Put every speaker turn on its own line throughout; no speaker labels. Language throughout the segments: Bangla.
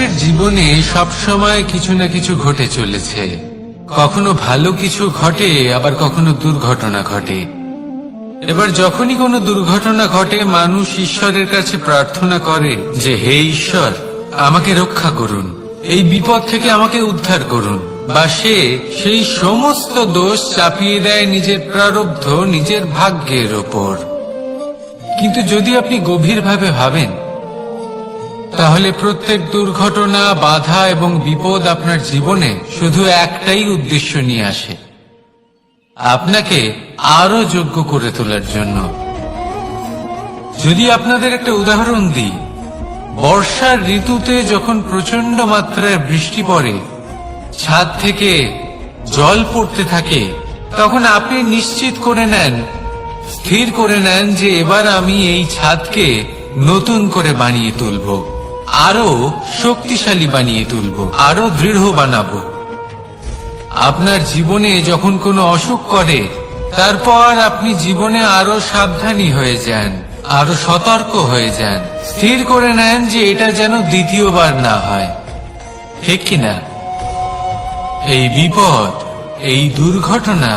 মানুষের জীবনে সবসময় কিছু না কিছু ঘটে চলেছে। কখনো ভালো কিছু ঘটে, আবার কখনো দুর্ঘটনা ঘটে। এবার যখনই কোনো দুর্ঘটনা ঘটে, মানুষ ঈশ্বরের কাছে প্রার্থনা করে যে হে ঈশ্বর, আমাকে রক্ষা করুন, এই বিপদ থেকে আমাকে উদ্ধার করুন। বা সে সেই সমস্ত দোষ চাপিয়ে দেয় নিজের প্রারব্ধ, নিজের ভাগ্যের ওপর। কিন্তু যদি আপনি গভীরভাবে ভাবেন, তাহলে প্রত্যেক দুর্ঘটনা, বাধা এবং বিপদ আপনার জীবনে শুধু একটাই উদ্দেশ্য নিয়ে আসে, আপনাকে আরো যোগ্য করে তোলার জন্য। যদি আপনাদের একটা উদাহরণ দিই, বর্ষার ঋতুতে যখন প্রচন্ড মাত্রায় বৃষ্টি পড়ে, ছাদ থেকে জল পড়তে থাকে, তখন আপনি নিশ্চিত করে নেন, স্থির করে নেন যে এবার আমি এই ছাদকে নতুন করে বানিয়ে তুলব, আরো শক্তিশালী বানিয়ে তুলব, আরো দৃঢ় বানাবো। আপনার জীবনে যখন কোনো অসুখ করে, তারপর আপনি জীবনে আরো সাবধানী হয়ে যান, আরো সতর্ক হয়ে যান, স্থির করে নেন যে এটা যেন দ্বিতীয়বার না হয়, ঠিক কিনা? এই বিপদ, এই দুর্ঘটনা,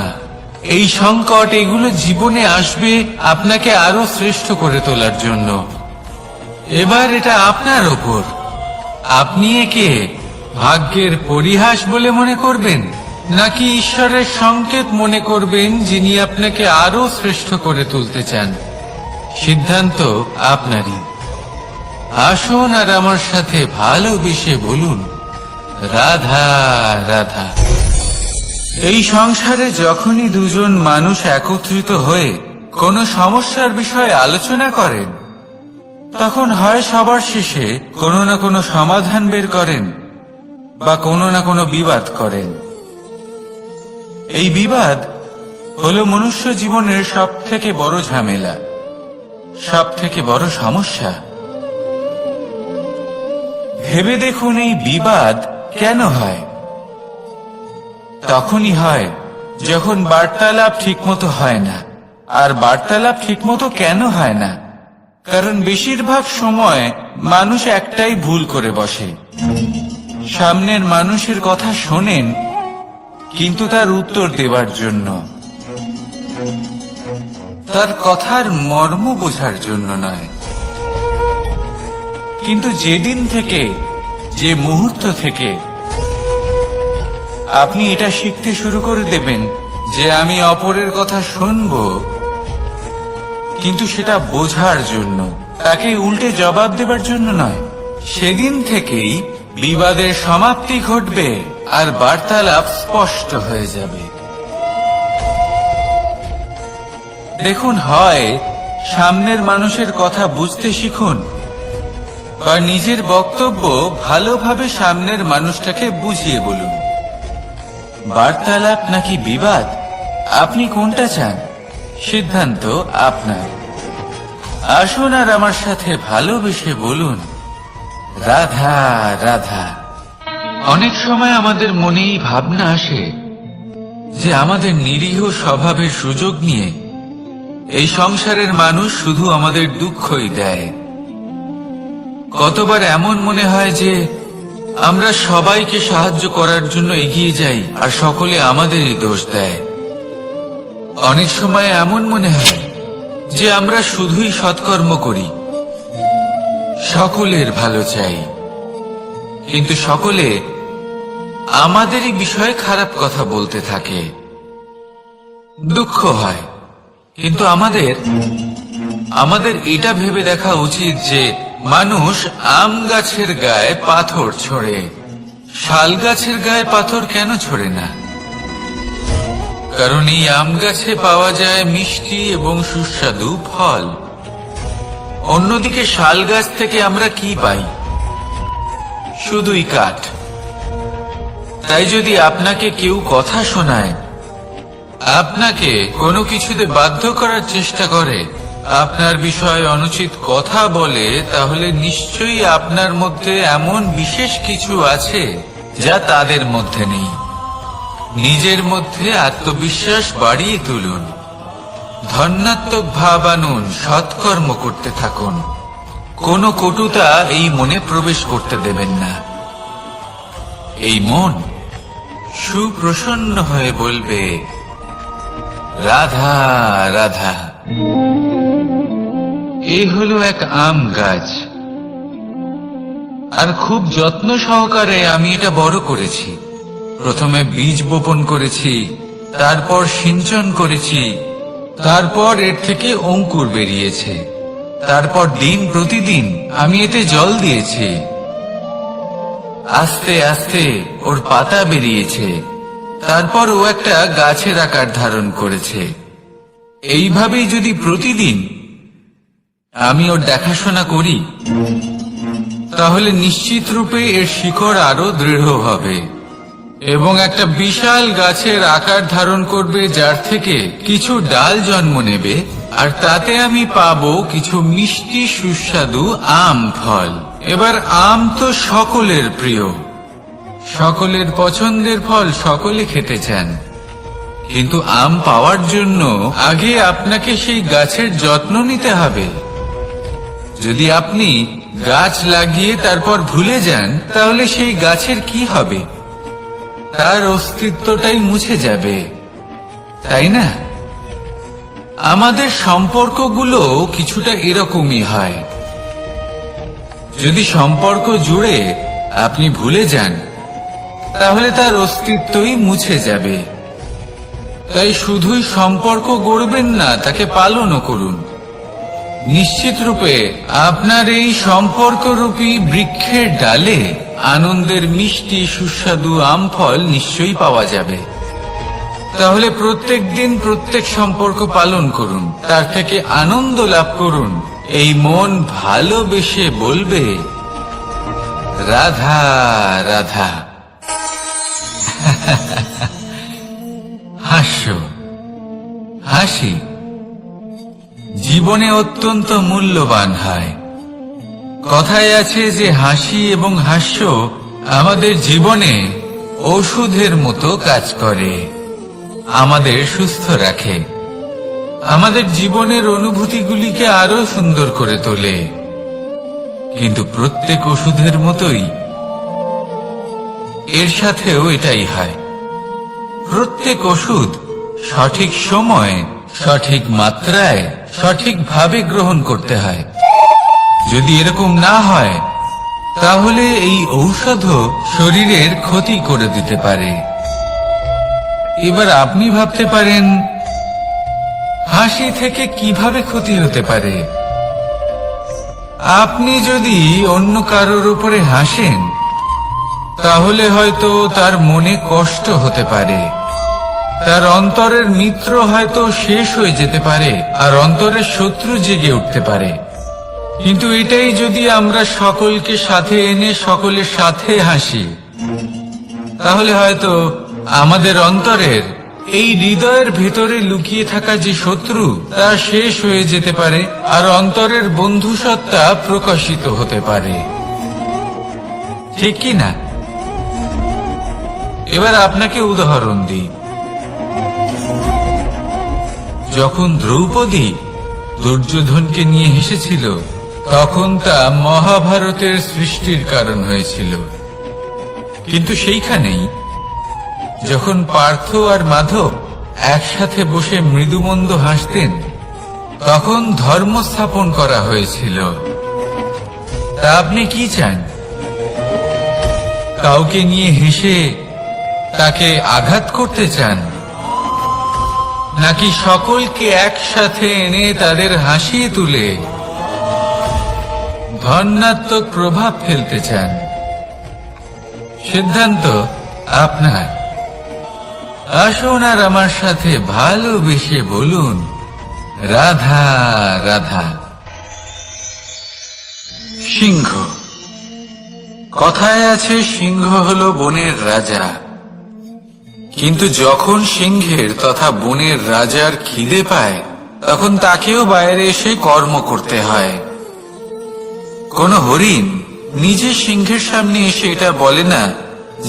এই সংকট, এগুলো জীবনে আসবে আপনাকে আরো শ্রেষ্ঠ করে তোলার জন্য। এবার এটা আপনার ওপর। আপনি একে ভাগ্যের পরিহাস বলে মনে করবেন, নাকি ঈশ্বরের সংকেত মনে করবেন, যিনি আপনাকে আরো শ্রেষ্ঠ করে তুলতে চান? সিদ্ধান্ত আপনারই। আসুন আর আমার সাথে ভালোবেসে বলুন, রাধা রাধা। এই সংসারে যখনই দুজন মানুষ একত্রিত হয়ে কোনো সমস্যার বিষয়ে আলোচনা করেন, তখন হয় সবার শেষে কোনো না কোনো সমাধান বের করেন, বা কোনো না কোনো বিবাদ করেন। এই বিবাদ হলো মনুষ্য জীবনের সব থেকে বড় ঝামেলা, সব থেকে বড় সমস্যা। ভেবে দেখুন, এই বিবাদ কেন হয়? তখনই হয় যখন বার্তালাপ ঠিকমতো হয় না। আর বার্তালাপ ঠিকমতো কেন হয় না? কারণ বেশিরভাগ সময় মানুষ একটাই ভুল করে বসে। সামনের মানুষের কথা শোনেন, কিন্তু তার উত্তর দেবার জন্য, তার কথার মর্ম বোঝার জন্য নয়। কিন্তু যেদিন থেকে, যে মুহূর্ত থেকে আপনি এটা শিখতে শুরু করে দেবেন যে আমি অপরের কথা শুনব, কিন্তু সেটা বোঝার জন্য, তাকে উল্টে জবাব দেবার জন্য নয়, সেদিন থেকেই বিবাদের সমাপ্তি ঘটবে আর বার্তালাপ স্পষ্ট হয়ে যাবে। দেখুন, হয় সামনের মানুষের কথা বুঝতে শিখুন, বা নিজের বক্তব্য ভালোভাবে সামনের মানুষটাকে বুঝিয়ে বলুন। বার্তালাপ নাকি বিবাদ, আপনি কোনটা চান? সিদ্ধান্ত আপনার। আসুন আর আমার সাথে ভালোবেসে বলুন, রাধা রাধা। অনেক সময় আমাদের মনেই ভাবনা আসে যে আমাদের নিরীহ স্বভাবের সুযোগ নিয়ে এই সংসারের মানুষ শুধু আমাদের দুঃখই দেয়। কতবার এমন মনে হয় যে আমরা সবাইকে সাহায্য করার জন্য এগিয়ে যাই, আর সকলে আমাদেরই দোষ দেয়। অনেক সময় এমন মনে হয় যে আমরা শুধুই সৎকর্ম করি, সকলের ভালো চাই, কিন্তু সকলে আমাদেরই বিষয়ে খারাপ কথা বলতে থাকে। দুঃখ হয়, কিন্তু আমাদের এটা ভেবে দেখা উচিত যে মানুষ আম গাছের গায়ে পাথর ছোড়ে, শাল গাছের গায়ে পাথর কেন ছোড়ে না? কারণ এই আম গাছে পাওয়া যায় মিষ্টি এবং সুস্বাদু ফল। অন্যদিকে শাল গাছ থেকে আমরা কি পাই? শুধুই কাঠ। তাই যদি আপনাকে কেউ কথা শোনায়, আপনাকে কোনো কিছুতে বাধ্য করার চেষ্টা করে, আপনার বিষয়ে অনুচিত কথা বলে, তাহলে নিশ্চয়ই আপনার মধ্যে এমন বিশেষ কিছু আছে যা তাদের মধ্যে নেই। নিজের মধ্যে আত্মবিশ্বাস বাড়িয়ে তুলুন, ধন্যাত্মক ভাব আনুন, সৎকর্ম করতে থাকুন। কোনো কটুতা এই মনে প্রবেশ করতে দেবেন না। এই মন সুপ্রসন্ন হয়ে বলবে, রাধা রাধা। এই হলো এক আম গাছ, আর খুব যত্ন সহকারে আমি এটা বড় করেছি। প্রথমে বীজ বপন করেছি, তারপর সিঞ্চন করেছি, তারপর এর থেকে অঙ্কুর বেরিয়েছে, তারপর দিন প্রতিদিন আমি এতে জল দিয়েছি। আস্তে আস্তে ওর পাতা বেরিয়েছে, তারপর ও একটা গাছের আকার ধারণ করেছে। এইভাবেই যদি প্রতিদিন আমি ওর দেখাশোনা করি, তাহলে নিশ্চিত রূপে এর শিকড় আরো দৃঢ় হবে এবং একটা বিশাল গাছের আকার ধারণ করবে, যার থেকে কিছু ডাল জন্ম নেবে, আর তাতে আমি পাবো কিছু মিষ্টি সুস্বাদু আম ফল। এবার আম তো সকলের প্রিয়, সকলের পছন্দের ফল, সকলে খেতে চান। কিন্তু আম পাওয়ার জন্য আগে আপনাকে সেই গাছের যত্ন নিতে হবে। যদি আপনি গাছ লাগিয়ে তারপর ভুলে যান, তাহলে সেই গাছের কি হবে? তার অস্তিত্বটাই মুছে যাবে, তাই না? আমাদের সম্পর্কগুলো কিছুটা এরকমই হয়। যদি সম্পর্ক জুড়ে আপনি ভুলে যান, তাহলে তার অস্তিত্বই মুছে যাবে। তাই শুধুই সম্পর্ক গড়বেন না, তাকে পালনও করুন। নিশ্চিত রূপে আপনার এই সম্পর্করূপী বৃক্ষের ডালে আনন্দের মিষ্টি সুস্বাদু আম ফল নিশ্চয়ই পাওয়া যাবে। তাহলে প্রত্যেক দিন প্রত্যেক সম্পর্ক পালন করুন, তার থেকে আনন্দ লাভ করুন। এই মন ভালোবেসে বলবে, রাধা রাধা। হাস্য, হাসি জীবনে অত্যন্ত মূল্যবান হয়। কথায় আছে যে হাসি এবং হাস্য আমাদের জীবনে ঔষধের মতো কাজ করে, আমাদের সুস্থ রাখে, আমাদের জীবনের অনুভূতিগুলিকে আরো সুন্দর করে তোলে। কিন্তু প্রত্যেক ওষুধের মতোই এর সাথেও এটাই হয়। প্রত্যেক ওষুধ সঠিক সময়, সঠিক মাত্রায়, সঠিকভাবে গ্রহণ করতে হয়। যদি এরকম না হয়, তাহলে এই ঔষধও শরীরের ক্ষতি করে দিতে পারে। এবার আপনি ভাবতে পারেন, হাসি থেকে কিভাবে ক্ষতি হতে পারে? আপনি যদি অন্য কারোর উপরে হাসেন, তাহলে হয়তো তার মনে কষ্ট হতে পারে, তার অন্তরের মিত্র হয়তো শেষ হয়ে যেতে পারে, আর অন্তরের শত্রু জেগে উঠতে পারে। কিন্তু এটাই যদি আমরা সকলকে সাথে এনে সকলের সাথে হাসি, তাহলে হয়তো আমাদের অন্তরের এই হৃদয়ের ভেতরে লুকিয়ে থাকা যে শত্রু, তা শেষ হয়ে যেতে পারে, আর অন্তরের বন্ধুসত্তা প্রকাশিত হতে পারে। ঠিক কি না? এবার আপনাকে উদাহরণ দিই। যখন দ্রৌপদী দুর্যোধনকে নিয়ে হেসেছিল, তখন তা মহাভারতের সৃষ্টির কারণ হয়েছিল। কিন্তু সেইখানেই যখন পার্থ আর মাধব একসাথে বসে মৃদুমন্দ হাসতেন, তখন ধর্ম স্থাপন করা হয়েছিল। তা আপনি কি চান? কাউকে নিয়ে হেসে তাকে আঘাত করতে চান, নাকি সকলকে একসাথে এনে তাদের হাসিয়ে তুলে ধনাত্মক প্রভাব ফেলতে চান? সিদ্ধান্ত আপনার। আসুন আর আমার সাথে ভালোবেসে বলুন, রাধা রাধা। সিংহ। কথায় আছে সিংহ হলো বনের রাজা। কিন্তু যখন সিংহের তথা বনের রাজার খিদে পায়, তখন তাকেও বাইরে এসে কর্ম করতে হয়। কোন হরিণ নিজে সিংহের সামনে এসে এটা বলে না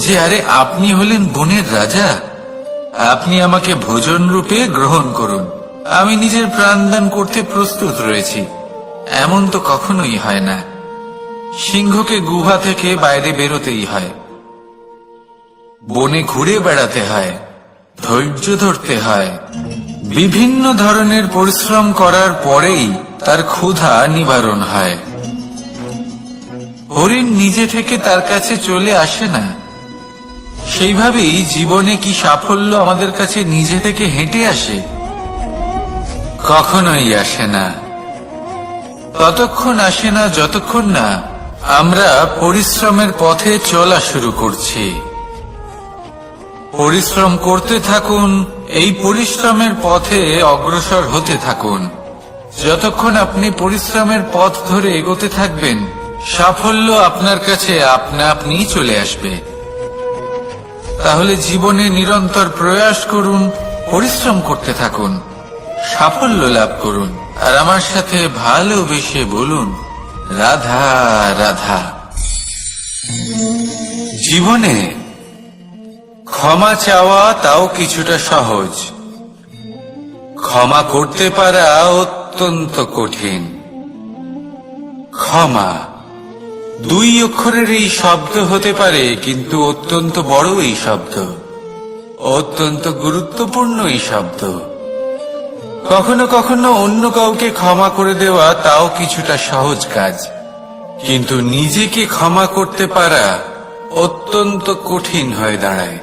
যে, আরে আপনি হলেন বনের রাজা, আপনি আমাকে ভোজন রূপে গ্রহণ করুন, আমি নিজের প্রাণদান করতে প্রস্তুত রয়েছি। এমন তো কখনোই হয় না। সিংহকে গুহা থেকে বাইরে বেরোতেই হয়। বনে ঘুরে বেড়াতে হয়, ধৈর্য ধরতে হয়। বিভিন্ন ধরনের পরিশ্রম করার পরেই তার ক্ষুধা নিবারণ হয়। হরিণ নিজে থেকে তার কাছে চলে আসে না। সেইভাবেই জীবনে কি সাফল্য আমাদের কাছে নিজে থেকে হেঁটে আসে? কখনোই আসে না। ততক্ষণ আসে না যতক্ষণ না আমরা পরিশ্রমের পথে চলা শুরু করছি। পরিশ্রম করতে থাকুন, এই পরিশ্রমের পথে অগ্রসর হতে থাকুন। যতক্ষণ আপনি পরিশ্রমের পথ ধরে এগোতে থাকবেন, সাফল্য আপনার কাছে আপনা আপনি চলে আসবে। তাহলে জীবনে নিরন্তর প্রয়াস করুন, পরিশ্রম করতে থাকুন, সাফল্য লাভ করুন। আর আমার সাথে ভালোবেসে বলুন, রাধা রাধা। জীবনে ক্ষমা চাওয়া তাও কিছুটা সহজ, ক্ষমা করতে পারা অত্যন্ত কঠিন। ক্ষমা দুই অক্ষরের এই শব্দ হতে পারে, কিন্তু অত্যন্ত বড় এই শব্দ, অত্যন্ত গুরুত্বপূর্ণ এই শব্দ। কখনো কখনো অন্য কাউকে ক্ষমা করে দেওয়া তাও কিছুটা সহজ কাজ, কিন্তু নিজেকে ক্ষমা করতে পারা অত্যন্ত কঠিন হয়ে দাঁড়ায়।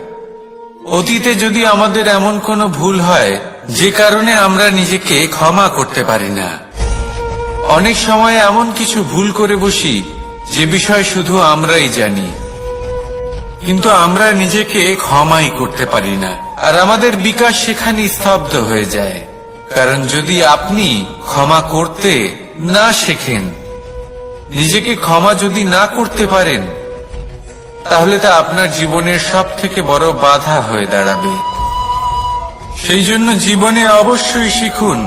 অতীতে যদি আমাদের এমন কোনো ভুল হয় যে কারণে আমরা নিজেকে ক্ষমা করতে পারি না, অনেক সময় এমন কিছু ভুল করে বসি যে বিষয় শুধু আমরাই জানি, কিন্তু আমরা নিজেকে ক্ষমাই করতে পারি না। আর আমাদের বিকাশ সেখানে স্তব্ধ হয়ে যায়। কারণ যদি আপনি ক্ষমা করতে না শেখেন, নিজেকে ক্ষমা যদি না করতে পারেন, তাহলে তা আপনার জীবনের সব থেকে বড় বাধা হয়ে দাঁড়াবে। সেই জন্য জীবনে অবশ্যই শিখুন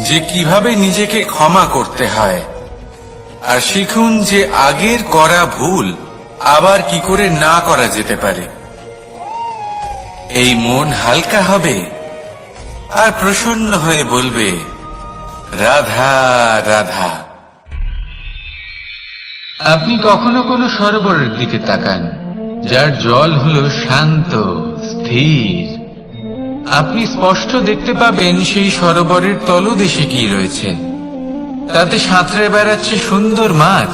যে কিভাবে নিজেকে ক্ষমা করতে হয়, আর শিখুন যে আগের করা ভুল আবার কি করে না করা যেতে পারে। এই মন হালকা হবে আর প্রসন্ন হয়ে বলবে, রাধা রাধা। আপনি কখনো কোনো সরোবরের দিকে তাকান, যার জল হলো শান্ত, স্থির। আপনি স্পষ্ট দেখতে পাবেন সেই সরোবরের তলদেশে কি রয়েছে। তাতে সাঁতরে বেড়াচ্ছে সুন্দর মাছ,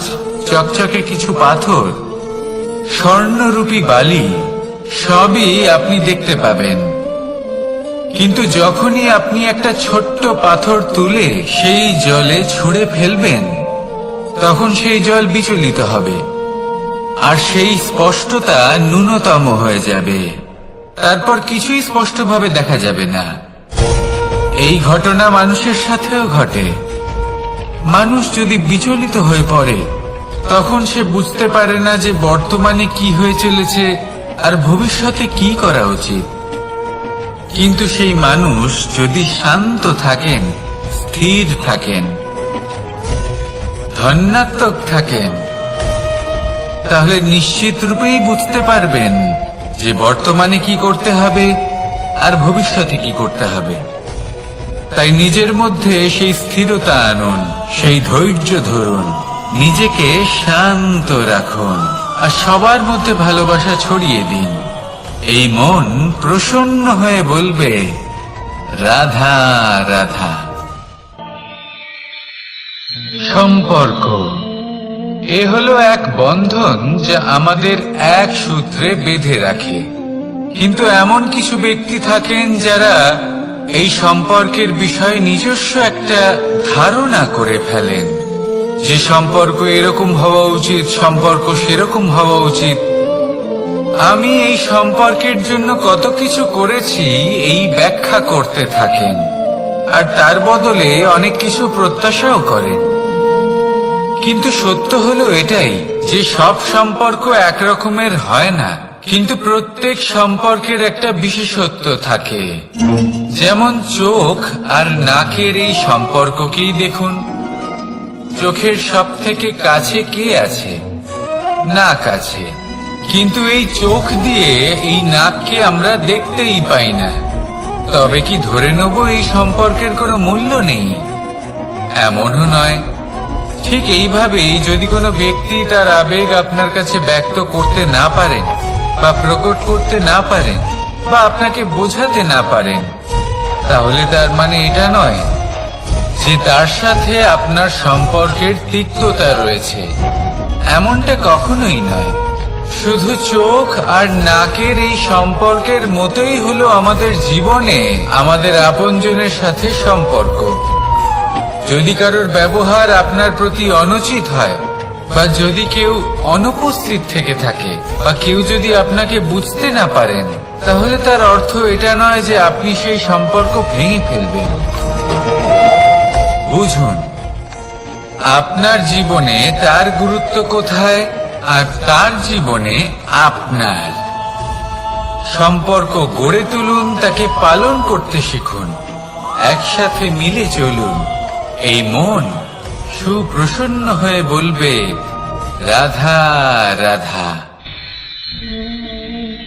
চকচকে কিছু পাথর, স্বর্ণরূপী বালি, সবই আপনি দেখতে পাবেন। কিন্তু যখনই আপনি একটা ছোট্ট পাথর তুলে সেই জলে ছুঁড়ে ফেলবেন, তখন সেই জল বিচলিত হবে আর সেই স্পষ্টতা ন্যূনতম হয়ে যাবে। তারপর কিছুই স্পষ্টভাবে দেখা যাবে না। এই ঘটনা মানুষের সাথেও ঘটে। মানুষ যদি বিচলিত হয়ে পড়ে, তখন সে বুঝতে পারে না যে বর্তমানে কি হয়ে চলেছে আর ভবিষ্যতে কি করা উচিত। কিন্তু সেই মানুষ যদি শান্ত থাকেন, স্থির থাকেন, ধন্যাত্মক থাকেন, তাহলে নিশ্চিত রূপেই বুঝতে পারবেন যে বর্তমানে কি করতে হবে আর ভবিষ্যতে কি করতে হবে। তাই নিজের মধ্যে সেই স্থিরতা আনুন, সেই ধৈর্য ধরুন, নিজেকে শান্ত রাখুন আর সবার মধ্যে ভালোবাসা ছড়িয়ে দিন। এই মন প্রসন্ন হয়ে বলবে, রাধা রাধা। সম্পর্ক এ হলো এক বন্ধন যা আমাদের এক সূত্রে বেঁধে রাখে। কিন্তু এমন কিছু ব্যক্তি থাকেন যারা এই সম্পর্কের বিষয়ে নিজস্ব একটা ধারণা করে ফেলেন, যে সম্পর্ক এরকম হওয়া উচিত, সম্পর্ক সেরকম হওয়া উচিত। আমি এই সম্পর্কের জন্য কত কিছু করেছি এই ব্যাখ্যা করতে থাকেন, আর তার বদলে অনেক কিছু প্রত্যাশাও করেন। কিন্তু সত্য হলো এটাই যে সব সম্পর্ক একরকমের হয় না, কিন্তু প্রত্যেক সম্পর্কের একটা বিশেষত্ব থাকে। যেমন চোখ আর নাকের এই সম্পর্ককেই দেখুন। চোখের সব থেকে কাছে কে আছে? নাক আছে। কিন্তু এই চোখ দিয়ে এই নাককে আমরা দেখতেই পাই না। তবে কি ধরে নেব এই সম্পর্কের কোনো মূল্য নেই? এমনও নয়। ঠিক এইভাবেই যদি কোনো ব্যক্তি তার আবেগ আপনার কাছে ব্যক্ত করতে না পারেন, বা প্রকট করতে না পারেন বা আপনাকে বোঝাতে না পারেন, তাহলে তার মানে এটা নয় যে তার সাথে আপনার সম্পর্কের তিক্ততা রয়েছে। এমনটা কখনোই নয়। শুধু চোখ আর নাকের এই সম্পর্কের মতোই হলো আমাদের জীবনে আমাদের আপনজনের সাথে সম্পর্ক। যদি কারোর ব্যবহার আপনার প্রতি অনুচিত হয়, বা যদি কেউ অনুপস্থিত থেকে থাকে, বা কেউ যদি আপনাকে বুঝতে না পারেন, তাহলে তার অর্থ এটা নয় যে আপনি সেই সম্পর্ক ভেঙে ফেলবেন। বুঝুন, আপনার জীবনে তার গুরুত্ব কোথায় আর তার জীবনে আপনার। সম্পর্ক গড়ে তুলুন, তাকে পালন করতে শিখুন, একসাথে মিলে চলুন। এই মন সুপ্রসন্ন হয়ে বলবে, রাধা রাধা।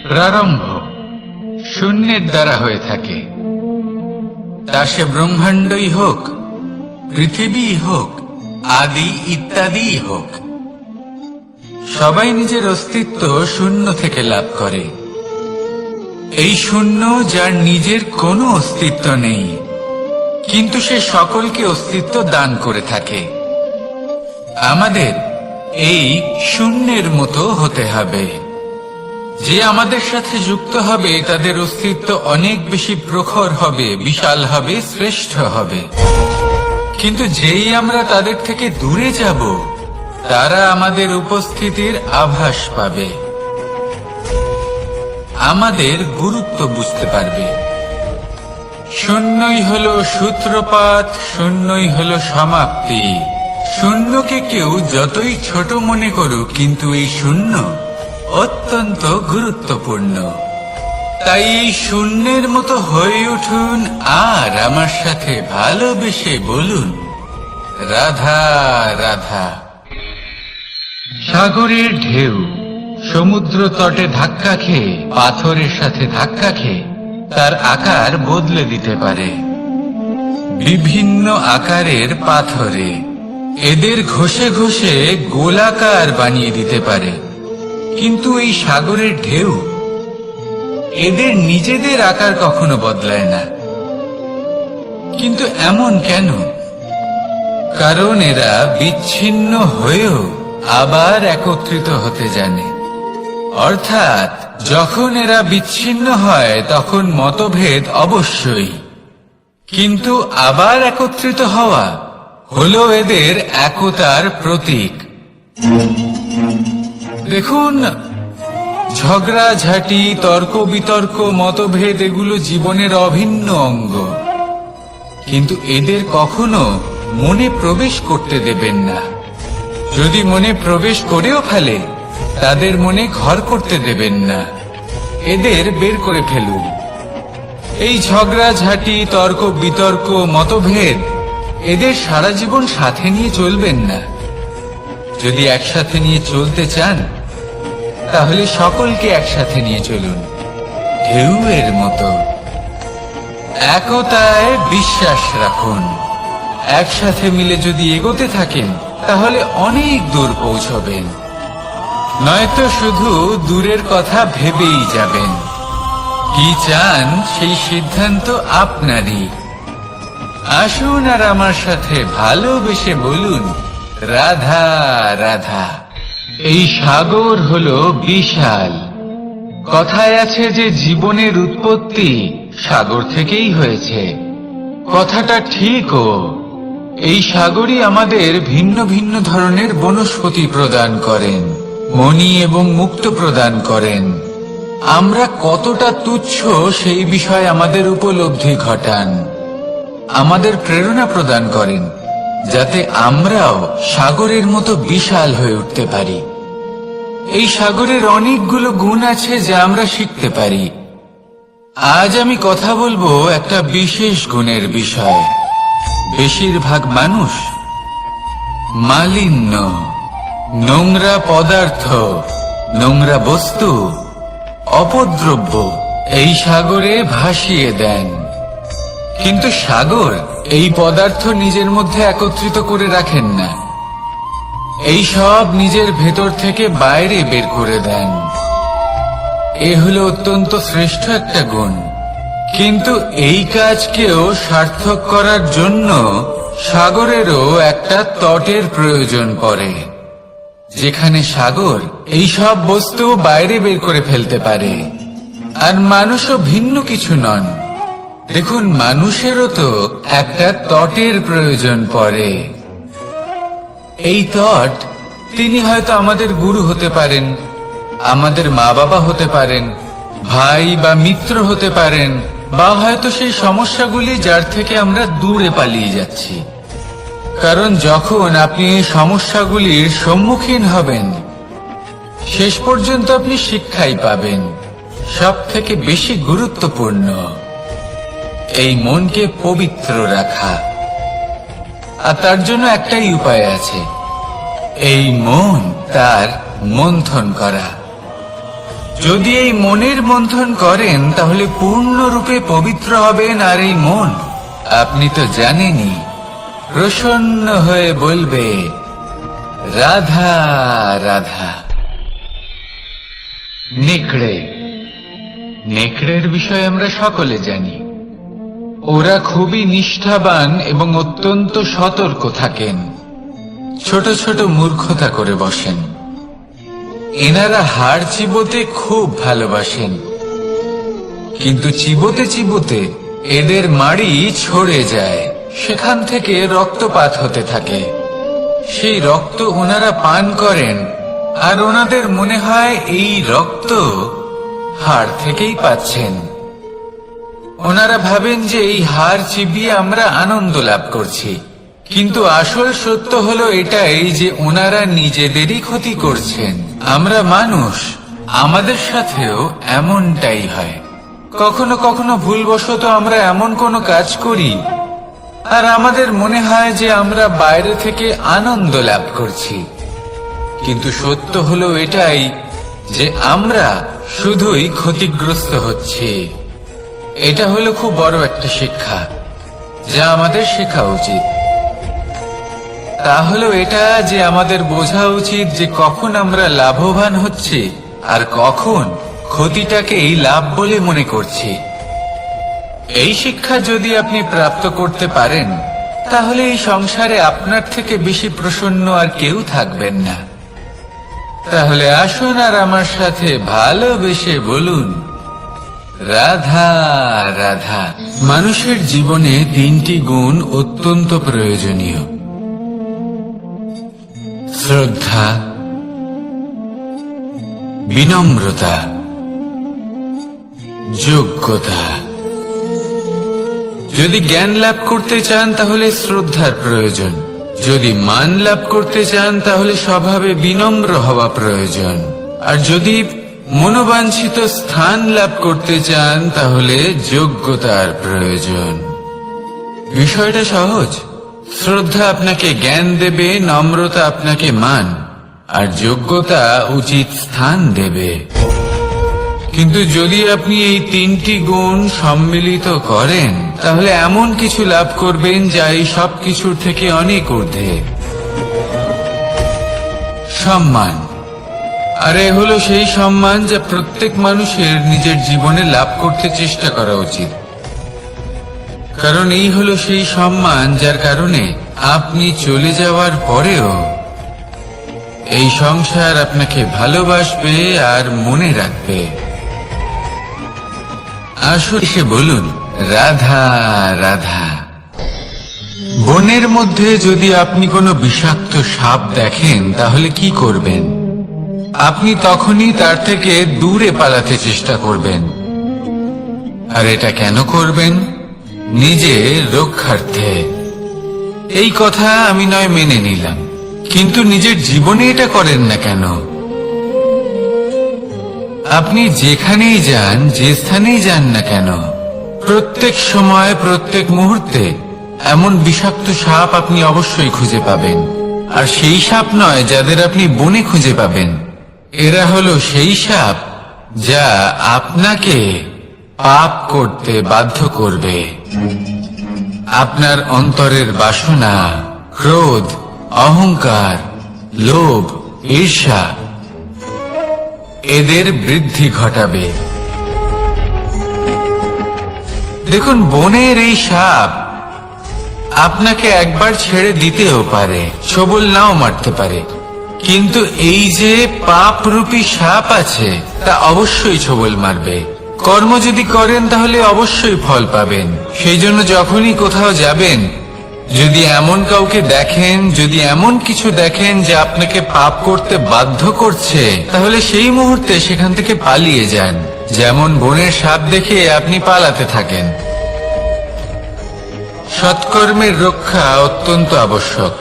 প্রারম্ভ শূন্যের দ্বারা হয়ে থাকে, তা সে ব্রহ্মাণ্ডই হোক, পৃথিবী হোক, আদি ইত্যাদি হোক। সবাই নিজের অস্তিত্ব শূন্য থেকে লাভ করে। এই শূন্য যার নিজের কোনো অস্তিত্ব নেই, কিন্তু সে সকলকে অস্তিত্ব দান করে থাকে। আমাদের এই শূন্যের মতো হতে হবে। যে আমাদের সাথে যুক্ত হবে তাদের অস্তিত্ব অনেক বেশি প্রখর হবে, বিশাল হবে, শ্রেষ্ঠ হবে। কিন্তু যেই আমরা তাদের থেকে দূরে যাব, তারা আমাদের উপস্থিতির আভাস পাবে, আমাদের গুরুত্ব বুঝতে পারবে। শূন্যই হলো সূত্রপাত, শূন্যই হলো সমাপ্তি। শূন্যকে কেউ যতই ছোট মনে করুক, কিন্তু এই শূন্য অত্যন্ত গুরুত্বপূর্ণ। তাই এই শূন্যের মতো হয়ে উঠুন আর আমার সাথে ভালোবেসে বলুন, রাধা রাধা। সাগরের ঢেউ সমুদ্র তটে ধাক্কা খেয়ে, পাথরের সাথে ধাক্কা খেয়ে তার আকার বদলে দিতে পারে। বিভিন্ন আকারের পাথরে এদের ঘষে ঘষে গোলাকার বানিয়ে দিতে পারে। কিন্তু এই সাগরের ঢেউ এদের নিজেদের আকার কখনো বদলায় না। কিন্তু এমন কেন? কারণ এরা বিচ্ছিন্ন হয়েও আবার একত্রিত হতে জানে। অর্থাৎ যখন এরা বিচ্ছিন্ন হয় তখন মতভেদ অবশ্যই, কিন্তু আবার একত্রিত হওয়া হলো এদের একতার প্রতীক। দেখুন, ঝগড়াঝাঁটি, তর্ক বিতর্ক, মতভেদ এগুলো জীবনের অভিন্ন অঙ্গ। কিন্তু এদের কখনো মনে প্রবেশ করতে দেবেন না। যদি মনে প্রবেশ করেও ফেলে, তাদের মনে ঘর করতে দেবেন না। এদের বের করে ফেলুন। এই ঝগড়াঝাঁটি, তর্ক বিতর্ক, মতভেদ এদের সারা জীবন সাথে নিয়ে চলবেন না। যদি একসাথে নিয়ে চলতে চান, তাহলে সকলকে একসাথে নিয়ে চলুন, ঢেউয়ের মতো। একতায় বিশ্বাস রাখুন। একসাথে মিলে যদি এগোতে থাকেন, তাহলে অনেক দূর পৌঁছবেন। নয়তো শুধু দূরের কথা ভেবেই যাবেন। কি চান সেই সিদ্ধান্ত আপনারই। আসুন আর আমার সাথে ভালোবেসে বলুন, রাধা রাধা। এই সাগর হলো বিশাল। কথায় আছে যে জীবনের উৎপত্তি সাগর থেকেই হয়েছে। কথাটা ঠিকও। এই সাগরই আমাদের ভিন্ন ভিন্ন ধরনের বনস্পতি প্রদান করেন, মণি এবং মুক্ত প্রদান করেন। আমরা কতটা তুচ্ছ সেই বিষয়ে আমাদের উপলব্ধি ঘটান, আমাদের প্রেরণা প্রদান করেন, যাতে আমরাও সাগরের মতো বিশাল হয়ে উঠতে পারি। এই সাগরের অনেকগুলো গুণ আছে যা আমরা শিখতে পারি। আজ আমি কথা বলবো একটা বিশেষ গুণের বিষয়। বেশিরভাগ মানুষ মালিন্য, নোংরা পদার্থ, নোংরা বস্তু, অপদ্রব্য এই সাগরে ভাসিয়ে দেন। কিন্তু সাগর এই পদার্থ নিজের মধ্যে একত্রিত করে রাখেন না। এই সব নিজের ভেতর থেকে বাইরে বের করে দেন। এ হলো অত্যন্ত শ্রেষ্ঠ একটা গুণ। কিন্তু এই কাজকেও সার্থক করার জন্য সাগরেরও একটা তটের প্রয়োজন পড়ে, যেখানে সাগর এই সব বস্তু বাইরে বের করে ফেলতে পারে। আর মানুষও ভিন্ন কিছু নন। দেখুন, মানুষেরও তো একটা তটের প্রয়োজন পড়ে। এই তট, তিনি হয়তো আমাদের গুরু হতে পারেন, আমাদের মা বাবা হতে পারেন, ভাই বা মিত্র হতে পারেন, বা হয়তো সেই সমস্যাগুলি যার থেকে আমরা দূরে পালিয়ে যাচ্ছি। কারণ যখন আপনি এই সমস্যাগুলির সম্মুখীন হবেন, শেষ পর্যন্ত আপনি শিক্ষাই পাবেন। সব থেকে বেশি গুরুত্বপূর্ণ এই মনকে পবিত্র রাখা। আর তার জন্য একটাই উপায় আছে, এই মন তার মন্থন করা। যদি এই মনের মন্থন করেন তাহলে পূর্ণরূপে পবিত্র হবেন। আর এই মন, আপনি তো জানেনই, প্রসন্ন হয়ে বলবে রাধা রাধা। নেকড়ে, নেকড়ের বিষয়ে আমরা সকলে জানি। ওরা খুবই নিষ্ঠাবান এবং অত্যন্ত সতর্ক থাকেন। ছোট ছোট মূর্খতা করে বসেন। এনারা হাড় চিবোতে খুব ভালোবাসেন, কিন্তু চিবোতে চিবোতে এদের মাড়ি ছড়ে যায়, সেখান থেকে রক্তপাত হতে থাকে। সেই রক্ত ওনারা পান করেন, আর ওনাদের মনে হয় এই রক্ত হাড় থেকেই পাচ্ছেন। ওনারা ভাবেন যে এই হাড় চিবিয়ে আমরা আনন্দ লাভ করছি, কিন্তু আসল সত্য হলো এটাই যে ওনারা নিজেদেরই ক্ষতি করছেন। আমরা মানুষ, আমাদের সাথেও এমনটাই হয়। কখনো কখনো ভুলবশত আমরা এমন কোনো কাজ করি, আর আমাদের মনে হয় যে আমরা বাইরে থেকে আনন্দ লাভ করছি, কিন্তু সত্য হলো এটাই যে আমরা শুধুই ক্ষতিগ্রস্ত হচ্ছি। এটা হলো খুব বড় একটা শিক্ষা, যা আমাদের শেখা উচিত। তা হলো এটা যে আমাদের বোঝা উচিত যে কখন আমরা লাভবান হচ্ছি আর কখন ক্ষতিটাকে এই লাভ বলে মনে করছি। এই শিক্ষা যদি আপনি প্রাপ্ত করতে পারেন, তাহলে এই সংসারে আপনার থেকে বেশি প্রসন্ন আর কেউ থাকবেন না। তাহলে আসুন আর আমার সাথে ভালোবেসে বলুন রাধা রাধা। মানুষের জীবনে তিনটি গুণ অত্যন্ত প্রয়োজনীয়: শ্রদ্ধা, বিনম্রতা, যোগ্যতা। যদি জ্ঞান লাভ করতে চান তাহলে শ্রদ্ধার প্রয়োজন, যদি মান লাভ করতে চান তাহলে স্বভাবে বিনম্র হওয়া প্রয়োজন, আর যদি মনোবাঞ্ছিত স্থান লাভ করতে চান তাহলে যোগ্যতার প্রয়োজন। বিষয়টা সহজ। শ্রদ্ধা আপনাকে জ্ঞান দেবে, নম্রতা আপনাকে মান, আর যোগ্যতা উচিত স্থান দেবে। কিন্তু যদি আপনি এই তিনটি গুণ সম্মিলিত করেন, তাহলে এমন কিছু লাভ করবেন যা এই সব কিছুর থেকে অনেক ঊর্ধ্বে। সম্মান। আর এ হলো সেই সম্মান যা প্রত্যেক মানুষের নিজের জীবনে লাভ করতে চেষ্টা করা উচিত। কারণ এই হলো সেই সম্মান যার কারণে আপনি চলে যাওয়ার পরেও এই সংসার আপনাকে ভালোবাসবে আর মনে রাখবে। আসুন এসে বলুন রাধা রাধা। বনের মধ্যে যদি আপনি কোনো বিষাক্ত সাপ দেখেন তাহলে কি করবেন? আপনি তখনই তার থেকে দূরে পালাতে চেষ্টা করবেন। আর এটা কেন করবেন? নিজের রক্ষার্থে। এই কথা আমি নয় মেনে নিলাম, কিন্তু নিজের জীবনে এটা করেন না কেন? আপনি যেখানেই যান, যে স্থানেই যান না কেন, প্রত্যেক সময় প্রত্যেক মুহূর্তে এমন বিষাক্ত সাপ আপনি অবশ্যই খুঁজে পাবেন। আর সেই সাপ নয় যাদের আপনি বনে খুঁজে পাবেন, এরা হলো সেই সাপ যা আপনাকে পাপ করতে বাধ্য করবে। আপনার অন্তরের বাসনা, ক্রোধ, অহংকার, লোভ, ঈর্ষা, এদের বৃদ্ধি ঘটাবে। দেখুন, বনের এই সাপ আপনাকে একবার ছেড়ে দিতেও পারে, ছোবল নাও মারতে পারে, কিন্তু এই যে পাপরূপী সাপ আছে তা অবশ্যই ছোবল মারবে। কর্ম যদি করেন তাহলে অবশ্যই ফল পাবেন। সেই জন্য যখনই কোথাও যাবেন, যদি এমন কাউকে দেখেন, যদি এমন কিছু দেখেন যে আপনাকে পাপ করতে বাধ্য করছে, তাহলে সেই মুহূর্তে সেখান থেকে পালিয়ে যান। যেমন বনের সাপ দেখে আপনি পালাতে থাকেন। সৎকর্মের রক্ষা অত্যন্ত আবশ্যক।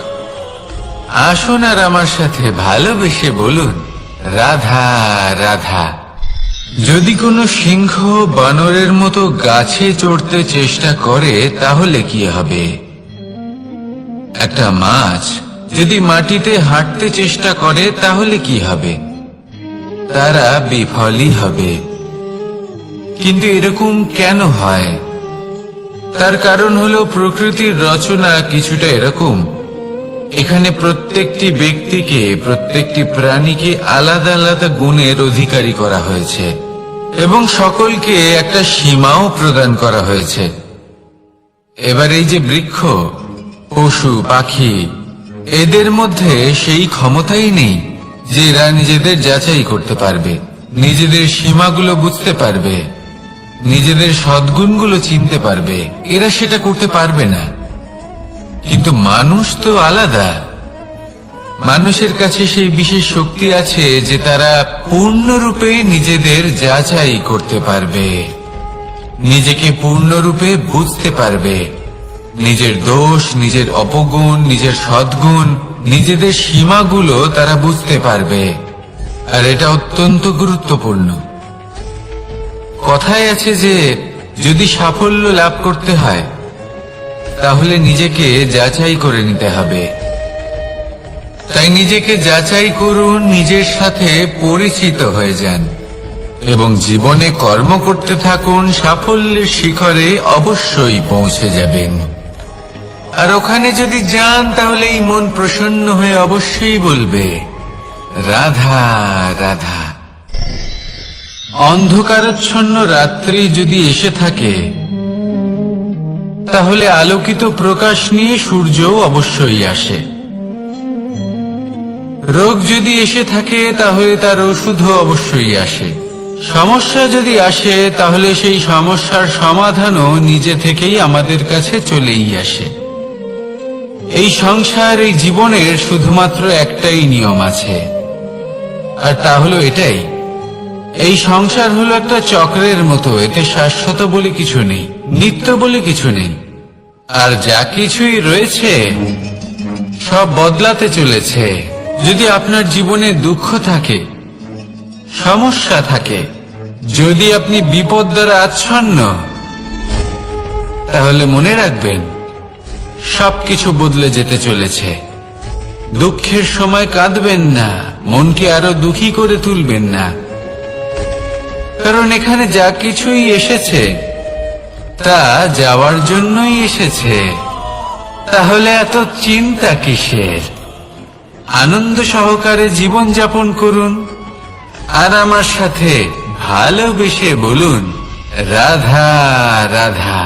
আসুন আর আমার সাথে ভালোবেসে বলুন, রাধা রাধা। যদি কোনো সিংহ বানরের মতো গাছে চড়তে চেষ্টা করে তাহলে কি হবে? একটা মাছ যদি মাটিতে হাঁটতে চেষ্টা করে তাহলে কি হবে? তারা বিফলই হবে। কিন্তু এরকম কেন হয়? তার কারণ হলো প্রকৃতির রচনা কিছুটা এরকম। এখানে প্রত্যেকটি ব্যক্তিকে, প্রত্যেকটি প্রাণীকে আলাদা আলাদা গুণের অধিকারী করা হয়েছে এবং সকলকে একটা সীমাও প্রদান করা হয়েছে। এবার এই যে বৃক্ষ, পশু, পাখি, এদের মধ্যে সেই ক্ষমতাই নেই যে এরা নিজেদের যাচাই করতে পারবে, নিজেদের সীমাগুলো বুঝতে পারবে, নিজেদের সদ্গুণগুলো চিনতে পারবে। এরা সেটা করতে পারবে না। কিন্তু মানুষ তো আলাদা। মানুষের কাছে সেই বিশেষ শক্তি আছে যে তারা পূর্ণরূপে নিজেদের যাচাই করতে পারবে, নিজেকে পূর্ণরূপে বুঝতে পারবে, নিজের দোষ, নিজের অপগুণ, নিজের সদ্গুণ, নিজেদের সীমাগুলো তারা বুঝতে পারবে। আর এটা অত্যন্ত গুরুত্বপূর্ণ। কথায় আছে যে যদি সাফল্য লাভ করতে হয় তাহলে নিজেকে যাচাই করে নিতে হবে। তাই নিজেকে যাচাই করুন, নিজের সাথে পরিচিত হয়ে যান এবং জীবনে কর্ম করতে থাকুন। সাফল্যের শিখরে অবশ্যই পৌঁছে যাবেন। আর ওখানে যদি যান তাহলে এই মন প্রসন্ন হয়ে অবশ্যই বলবে, রাধা রাধা। অন্ধকারাচ্ছন্ন রাত্রি যদি এসে থাকে তাহলে আলোকিত প্রকাশ নিয়ে সূর্যও অবশ্যই আসে। রোগ যদি এসে থাকে তাহলে তার ওষুধও অবশ্যই আসে। সমস্যা যদি আসে তাহলে সেই সমস্যার সমাধানও নিজে থেকেই আমাদের কাছে চলেই আসে। এই সংসার, এই জীবনের শুধুমাত্র একটাই নিয়ম আছে, আর তা হলো এটাই, এই সংসার হলো একটা চক্রের মতো। এতে শাশ্বত বলে কিছু নেই, নিত্য বলে কিছু নেই। আর যা কিছুই রয়েছে সব বদলাতে চলেছে। যদি আপনার জীবনে দুঃখ থাকে, সমস্যা থাকে, যদি আপনি বিপদ দ্বারা আচ্ছন্ন, তাহলে মনে রাখবেন সবকিছু বদলে যেতে চলেছে। দুঃখের সময় কাঁদবেন না, মনকে আরো দুঃখী করে তুলবেন না, কারণ এখানে যা কিছুই এসেছে তা যাওয়ার জন্যই এসেছে। তাহলে এত চিন্তা কিসের? আনন্দ সহকারে জীবন যাপন করুন আর আমার সাথে ভালোবেসে বলুন, রাধা রাধা।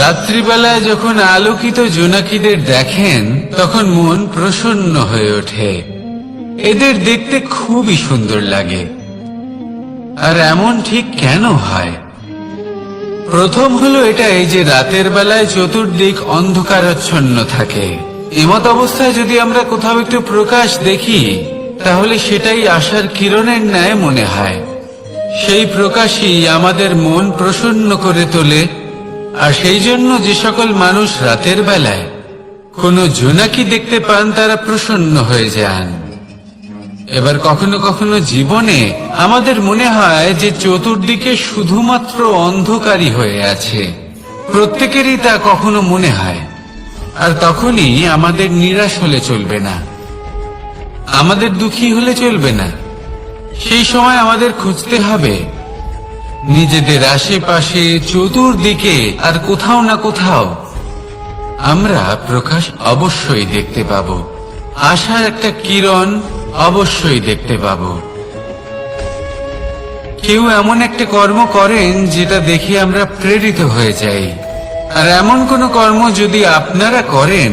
রাত্রিবেলায় যখন আলোকিত জোনাকিদের দেখেন তখন মন প্রসন্ন হয়ে ওঠে। এদের দেখতে খুবই সুন্দর লাগে। আর এমন ঠিক কেন হয়? প্রথম হলো এটাই যে রাতের বেলায় চতুর্দিক অন্ধকারাচ্ছন্ন থাকে। এমত অবস্থায় যদি আমরা কোথাও একটু প্রকাশ দেখি তাহলে সেটাই আশার কিরণের ন্যায় মনে হয়। সেই প্রকাশই আমাদের মন প্রসন্ন করে তোলে। আর সেই জন্য যে সকল মানুষ রাতের বেলায় কোনো জোনাকি দেখতে পান তারা প্রসন্ন হয়ে যান। এবার কখনো কখনো জীবনে আমাদের মনে হয় যে চতুর্দিকে শুধুমাত্র অন্ধকারই হয়ে আছে। প্রত্যেকেরই তা কখনো মনে হয়। আর তখনই আমাদের নিরাশ হলে চলবে না, আমাদের দুঃখী হলে চলবে না। সেই সময় আমাদের খুঁজতে হবে নিজেদের আশেপাশে, চতুর্দিকে, আর কোথাও না কোথাও আমরা প্রকাশ অবশ্যই দেখতে পাবো। আশার একটা কিরণ অবশ্যই দেখতে পাবো। কেউ এমন একটা কর্ম করেন যেটা দেখে আমরা প্রেরিত হয়ে যাই, আর এমন কোনো কর্ম যদি আপনারা করেন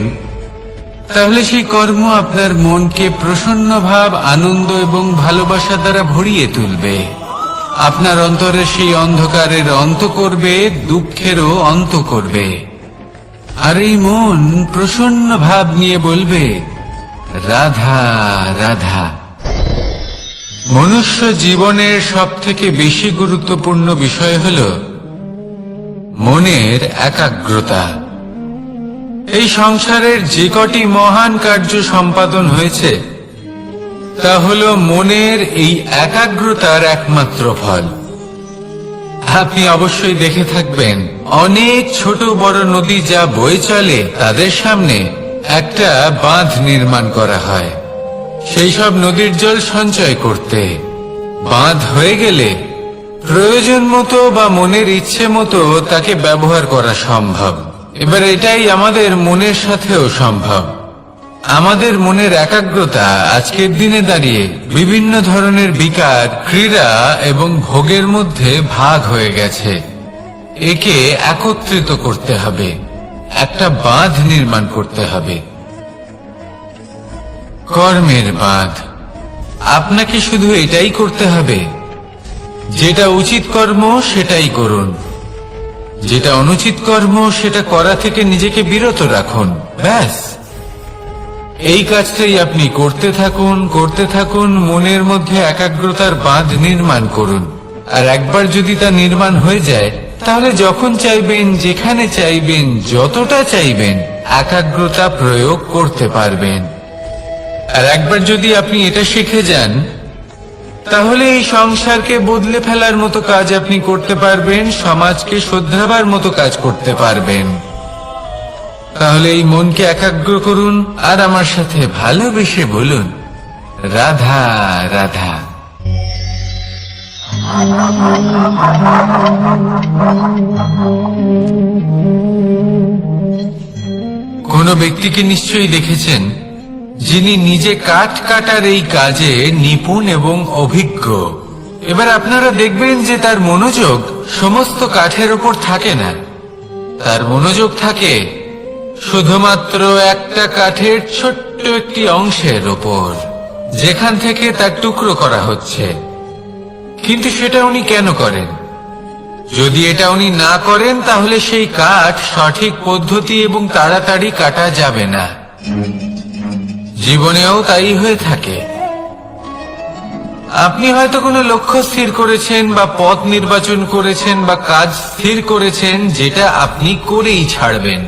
তাহলে সেই কর্ম আপনার মনকে প্রসন্ন ভাব, আনন্দ এবং ভালোবাসা দ্বারা ভরিয়ে তুলবে। আপনার অন্তরে সেই অন্ধকারের অন্ত করবে, দুঃখেরও অন্ত করবে। আর এই মন প্রসন্ন ভাব নিয়ে বলবে, রাধা রাধা। মনুষ্য জীবনের সবথেকে বেশি গুরুত্বপূর্ণ বিষয় হল মনের একাগ্রতা। এই সংসারের যে কটি মহান কার্য সম্পাদন হয়েছে তা হল মনের এই একাগ্রতার একমাত্র ফল। আপনি অবশ্যই দেখে থাকবেন, অনেক ছোট বড় নদী যা বয়ে চলে তাদের সামনে একটা বাঁধ নির্মাণ করা হয় সেই সব নদীর জল সঞ্চয় করতে। বাঁধ হয়ে গেলে প্রয়োজন মতো বা মনের ইচ্ছে মতো তাকে ব্যবহার করা সম্ভব। এবার এটাই আমাদের মনের সাথেও সম্ভব। আমাদের মনের একাগ্রতা আজকের দিনে দাঁড়িয়ে বিভিন্ন ধরনের বিকার, ক্রীড়া এবং ভোগের মধ্যে ভাগ হয়ে গেছে। একে একত্রিত করতে হবে, একটা বাঁধ নির্মাণ করতে হবে, কর্মের বাঁধ। আপনাকে শুধু এটাই করতে হবে, যেটা উচিত কর্ম সেটাই করুন, যেটা অনুচিত কর্ম সেটা করা থেকে নিজেকে বিরত রাখুন। ব্যাস, এই কাজটাই আপনি করতে থাকুন, করতে থাকুন। মনের মধ্যে একাগ্রতার বাঁধ নির্মাণ করুন। আর একবার যদি তা নির্মাণ হয়ে যায় তাহলে যখন চাইবেন, যেখানে চাইবেন, যতটা চাইবেন একাগ্রতা প্রয়োগ করতে পারবেন। আর একবার যদি আপনি এটা শিখে যান তাহলে এই সংসারকে বদলে ফেলার মতো কাজ আপনি করতে পারবেন, সমাজকে শোধরাবার মতো কাজ করতে পারবেন। তাহলে এই মনকে একাগ্র করুন আর আমার সাথে ভালোবেসে বলুন, রাধা রাধা। কোন ব্যক্তিকে নিশ্চয়ই দেখেছেন যিনি নিজে কাঠ কাটার এই কাজে নিপুণ এবং অভিজ্ঞ। এবার আপনারা দেখবেন যে তার মনোযোগ সমস্ত কাঠের উপর থাকে না, তার মনোযোগ থাকে শুধুমাত্র একটা কাঠের ছোট্ট একটি অংশের উপর, যেখান থেকে তার টুকরো করা হচ্ছে। কিন্তু সেটা উনি কেন করেন? যদি এটা উনি না করেন তাহলে সেই কাঠ সঠিক পদ্ধতি এবং তাড়াতাড়ি কাটা যাবে না। জীবনেও তাই হয়ে থাকে। আপনি হয়তো কোনো লক্ষ্য স্থির করেছেন বা পথ নির্বাচন করেছেন বা কাজ স্থির করেছেন যেটা আপনি করেই ছাড়বেন।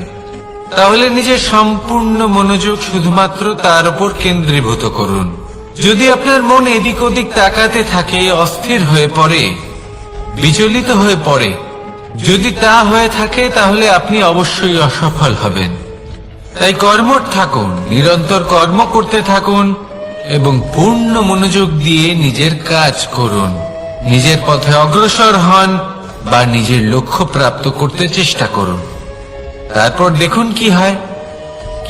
তাহলে নিজের সম্পূর্ণ মনোযোগ শুধুমাত্র তার উপর কেন্দ্রীভূত করুন। যদি আপনার মন এদিক ওদিক তাকাতে থাকে, অস্থির হয়ে পড়ে, বিচলিত হয়ে পড়ে, যদি তা হয়ে থাকে তাহলে আপনি অবশ্যই অসফল হবেন। তাই কর্মঠ থাকুন, নিরন্তর কর্ম করতে থাকুন এবং পূর্ণ মনোযোগ দিয়ে নিজের কাজ করুন। নিজের পথে অগ্রসর হন বা নিজের লক্ষ্য প্রাপ্ত করতে চেষ্টা করুন। তারপর দেখুন কি হয়,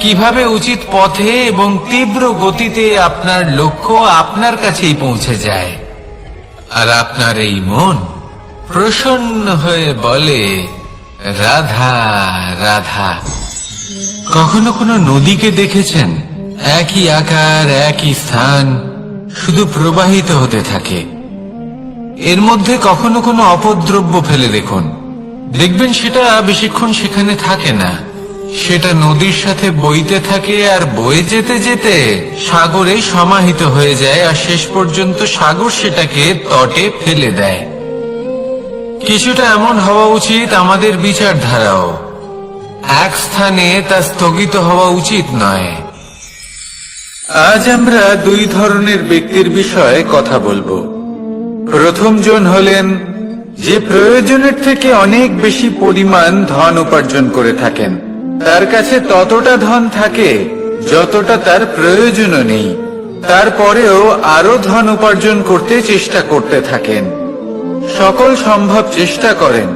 কিভাবে উচিত পথে এবং তীব্র গতিতে আপনার লক্ষ্য আপনার কাছেই পৌঁছে যায়। আর আপনার এই মন প্রসন্ন হয়ে বলে, রাধা রাধা। কখনো কোনো নদীকে দেখেছেন? একই আকার, একই স্থান, শুধু প্রবাহিত হতে থাকে। এর মধ্যে কখনো কোনো অপদ্রব্য ফেলে দেখুন, দেখবেন সেটা বেশিক্ষণ সেখানে থাকে না। সেটা নদীর সাথে বইতে থাকে আর বয়ে যেতে যেতে সাগরে সমাহিত হয়ে যায়, আর শেষ পর্যন্ত সাগর সেটাকে তটে ফেলে দেয়। কিছুটা এমন হওয়া উচিত আমাদের বিচারধারাও। এক স্থানে তা স্থগিত হওয়া উচিত নয়। আজ আমরা দুই ধরনের ব্যক্তির বিষয়ে কথা বলবো। প্রথম জন হলেন যে প্রয়োজনের থেকে অনেক বেশি পরিমাণ ধন উপার্জন করে থাকেন। তার কাছে ততটা ধন থাকে যতটা তার প্রয়োজনও নেই, তারপরেও আরো ধন উপার্জন করতে চেষ্টা করতে থাকেন। সকল সম্ভব চেষ্টা করেন,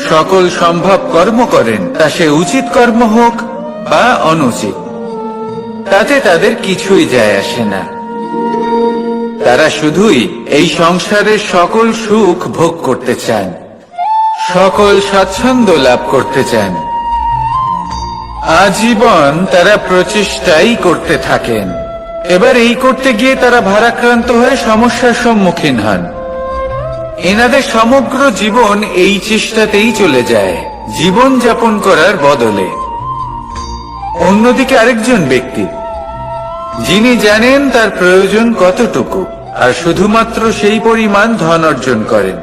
সকল সম্ভব কর্ম করেন, তা সে উচিত কর্ম হোক বা অনুচিত, তাতে তাদের কিছুই যায় আসে না। তারা শুধুই এই সংসারের সকল সুখ ভোগ করতে চান, সকল স্বাচ্ছন্দ্য লাভ করতে চান। আজীবন তারা প্রচেষ্টাই করতে থাকেন। এবার এই করতে গিয়ে তারা ভারাক্রান্ত হয়ে সমস্যার সম্মুখীন হন। এনাদের সমগ্র জীবন এই চেষ্টাতেই চলে যায়, জীবন যাপন করার বদলে। অন্যদিকে আরেকজন ব্যক্তি, যিনি জানেন তার প্রয়োজন কতটুকু, আর শুধুমাত্র সেই পরিমাণ ধন অর্জন করেন,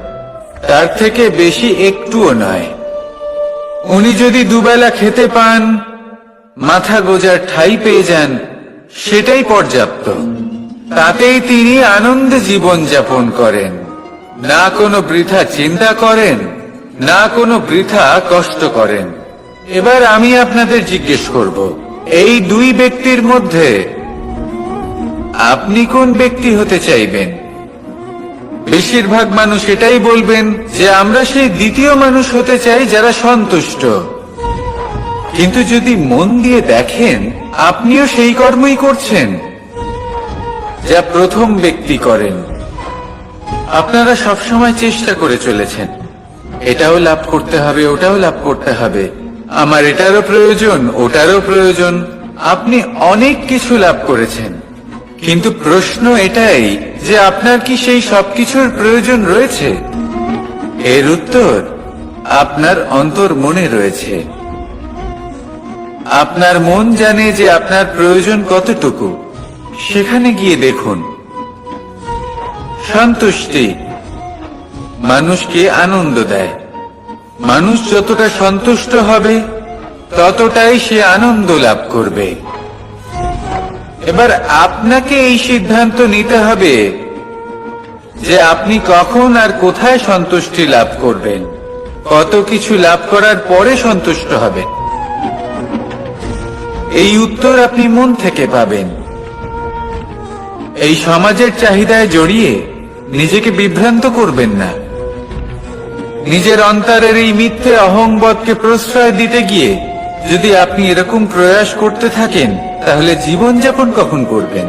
তার থেকে বেশি একটুও নয়। উনি যদি দুবেলা খেতে পান, মাথা গোজার ঠাঁই পেয়ে যান, সেটাই পর্যাপ্ত। তাতেই তিনি আনন্দে জীবন যাপন করেন, না কোনো বৃথা চিন্তা করেন, না কোনো বৃথা কষ্ট করেন। এবার আমি আপনাদের জিজ্ঞেস করব, এই দুই ব্যক্তির মধ্যে আপনি কোন ব্যক্তি হতে চাইবেন? বেশিরভাগ মানুষ এটাই বলবেন যে আমরা সেই দ্বিতীয় মানুষ হতে চাই যারা সন্তুষ্ট। কিন্তু যদি মন দিয়ে দেখেন, আপনিও সেই কর্মই করছেন যা প্রথম ব্যক্তি করেন। আপনারা সবসময় চেষ্টা করে চলেছেন, এটাও লাভ করতে হবে, ওটাও লাভ করতে হবে, আমার এটারও প্রয়োজন, ওটারও প্রয়োজন। আপনি অনেক কিছু লাভ করেছেন, কিন্তু প্রশ্ন এটাই যে আপনার কি সেই সবকিছুর প্রয়োজন রয়েছে? এর উত্তর আপনার অন্তর মনে রয়েছে। আপনার মন জানে যে আপনার প্রয়োজন কতটুকু। সেখানে গিয়ে দেখুন। সন্তুষ্টি মানুষকে আনন্দ দেয়। মানুষ যতটা সন্তুষ্ট হবে, ততটাই সে আনন্দ লাভ করবে। এবার আপনাকে এই সিদ্ধান্ত নিতে হবে যে আপনি কখন আর কোথায় সন্তুষ্টি লাভ করবেন, কত কিছু লাভ করার পরে সন্তুষ্ট হবেন। এই উত্তর আপনি মন থেকে পাবেন। এই সমাজের চাহিদায় জড়িয়ে নিজেকে বিভ্রান্ত করবেন না। নিজের অন্তরের এই মিথ্যে অহংবোধকে প্রশ্রয় দিতে গিয়ে যদি আপনি এরকম প্রয়াস করতে থাকেন, তাহলে জীবনযাপন কখন করবেন?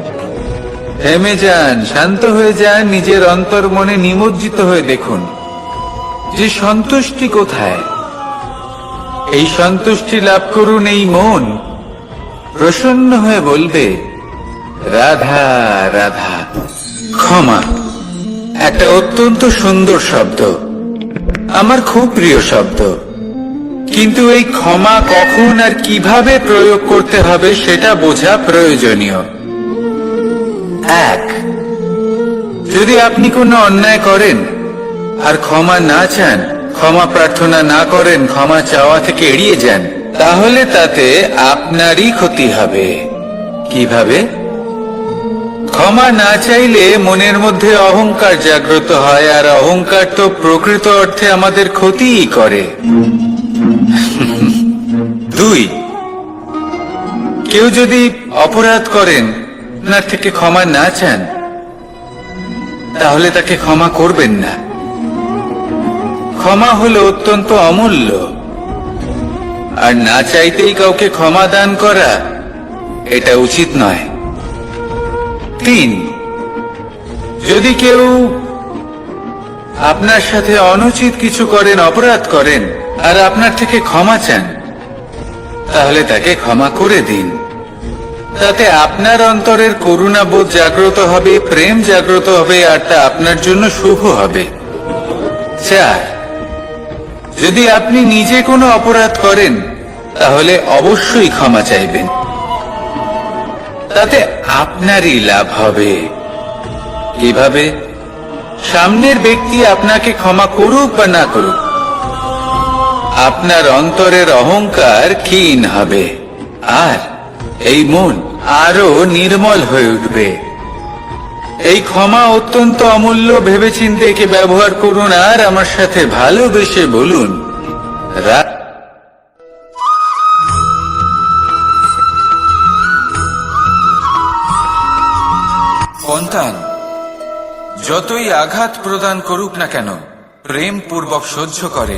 থেমে যান, শান্ত হয়ে যান, নিজের অন্তর মনে নিমজ্জিত হয়ে দেখুন যে সন্তুষ্টি কোথায়। এই সন্তুষ্টি লাভ করুন। এই মন প্রসন্ন হয়ে বলবে, রাধা রাধা। ক্ষমা একটা অত্যন্ত সুন্দর শব্দ, আমার খুব প্রিয় শব্দ, কিন্তু এই ক্ষমা কখন আর কিভাবে প্রয়োগ করতে হবে সেটা বোঝা প্রয়োজনীয়। এক, যদি আপনি কোনো অন্যায় করেন আর ক্ষমা না চান, ক্ষমা প্রার্থনা না করেন, ক্ষমা চাওয়া থেকে এড়িয়ে যান, তাহলে তাতে আপনারই ক্ষতি হবে। কিভাবে? ক্ষমা না চাইলে মনের মধ্যে অহংকার জাগ্রত হয়, আর অহংকার তো প্রকৃত অর্থে আমাদের ক্ষতিই করে। দুই, কেউ যদি অপরাধ করেন, আপনার থেকে ক্ষমা না চান, তাহলে তাকে ক্ষমা করবেন না। ক্ষমা হলো অত্যন্ত অমূল্য, আর না চাইতেই কাউকে ক্ষমা দান করা এটা উচিত নয়। তিন, যদি কেউ আপনার সাথে অনুচিত কিছু করেন, অপরাধ করেন, আর আপনার থেকে ক্ষমা চান, তাহলে তাকে ক্ষমা করে দিন। তাতে আপনার অন্তরের করুণাবোধ জাগ্রত হবে, প্রেম জাগ্রত হবে, আর তা আপনার জন্য শুভ হবে। চার, যদি আপনি নিজে কোনো অপরাধ করেন, তাহলে অবশ্যই ক্ষমা চাইবেন। তাতে আপনারই লাভ হবে। কিভাবে? সামনের ব্যক্তি আপনাকে ক্ষমা করুক বা না করুক, আপনার অন্তরের অহংকার ক্ষীণ হবে, আর এই মন আরো নির্মল হয়ে উঠবে। এই ক্ষমা অত্যন্ত অমূল্য, ভেবেচিন্তে একে ব্যবহার করুন, আর আমার সাথে ভালোবেসে বলুন, সন্তান যতই আঘাত প্রদান করুক না কেন, প্রেম পূর্বক সহ্য করে,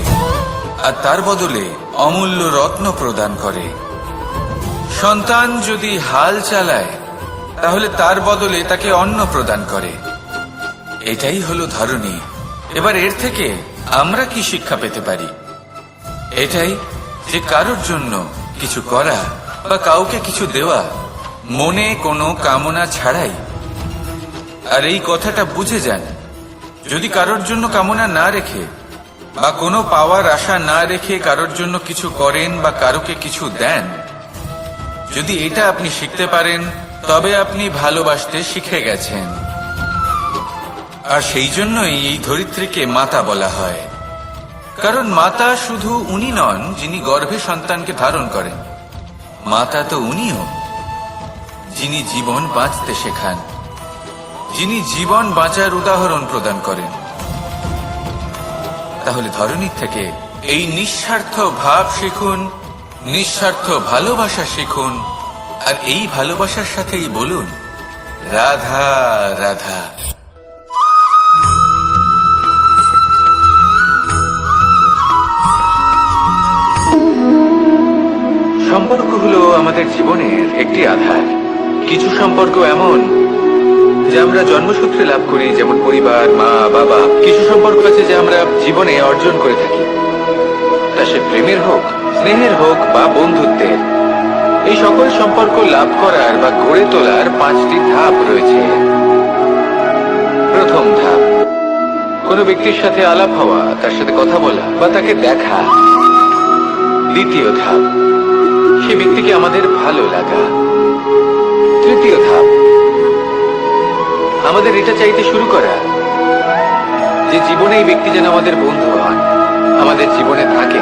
আর তার বদলে অমূল্য রত্ন প্রদান করে। সন্তান যদি হাল চালায়, তাহলে তার বদলে তাকে অন্ন প্রদান করে। এটাই হলো ধরনী। এবার এর থেকে আমরা কি শিক্ষা পেতে পারি? এটাই যে কারোর জন্য কিছু করা বা কাউকে কিছু দেওয়া মনে কোনো কামনা ছাড়াই। আর এই কথাটা বুঝে যান, যদি কারোর জন্য কামনা না রেখে বা কোনো পাওয়ার আশা না রেখে কারোর জন্য কিছু করেন বা কারোকে কিছু দেন, যদি এটা আপনি শিখতে পারেন তবে আপনি ভালোবাসতে শিখে গেছেন। আর সেই জন্যই এই ধরিত্রীকে মাতা বলা হয়, কারণ মাতা শুধু উনি নন যিনি গর্ভে সন্তানকে ধারণ করেন, মাতা তো উনিও যিনি জীবন বাঁচতে শেখান, যিনি জীবন বাঁচার উদাহরণ প্রদান করেন। তাহলে ধরনীর থেকে এই নিঃস্বার্থ ভাব শিখুন, নিঃস্বার্থ ভালোবাসা শিখুন, আর এই ভালোবাসার সাথেই বলুন রাধা রাধা। সম্পর্ক হলো আমাদের জীবনের একটি আধার। কিছু সম্পর্ক এমন যা আমরা জন্মসূত্রে লাভ করি, যেমন পরিবার, মা বাবা। কিছু সম্পর্ক আছে যা আমরা জীবনে অর্জন করে থাকি, তা সে প্রেমের হোক, স্নেহের হোক বা বন্ধুত্বের। এই সকল সম্পর্ক লাভ করার বা গড়ে তোলার 5টি ধাপ রয়েছে। প্রথম ধাপ, কোনো ব্যক্তির সাথে আলাপ হওয়া, তার সাথে কথা বলা বা তাকে দেখা। দ্বিতীয় ধাপ, সে ব্যক্তিকে আমাদের ভালো লাগা। তৃতীয় ধাপ, আমাদের এটা চাইতে শুরু করা যে জীবনে এই ব্যক্তি যেন আমাদের বন্ধু হন, আমাদের জীবনে থাকে,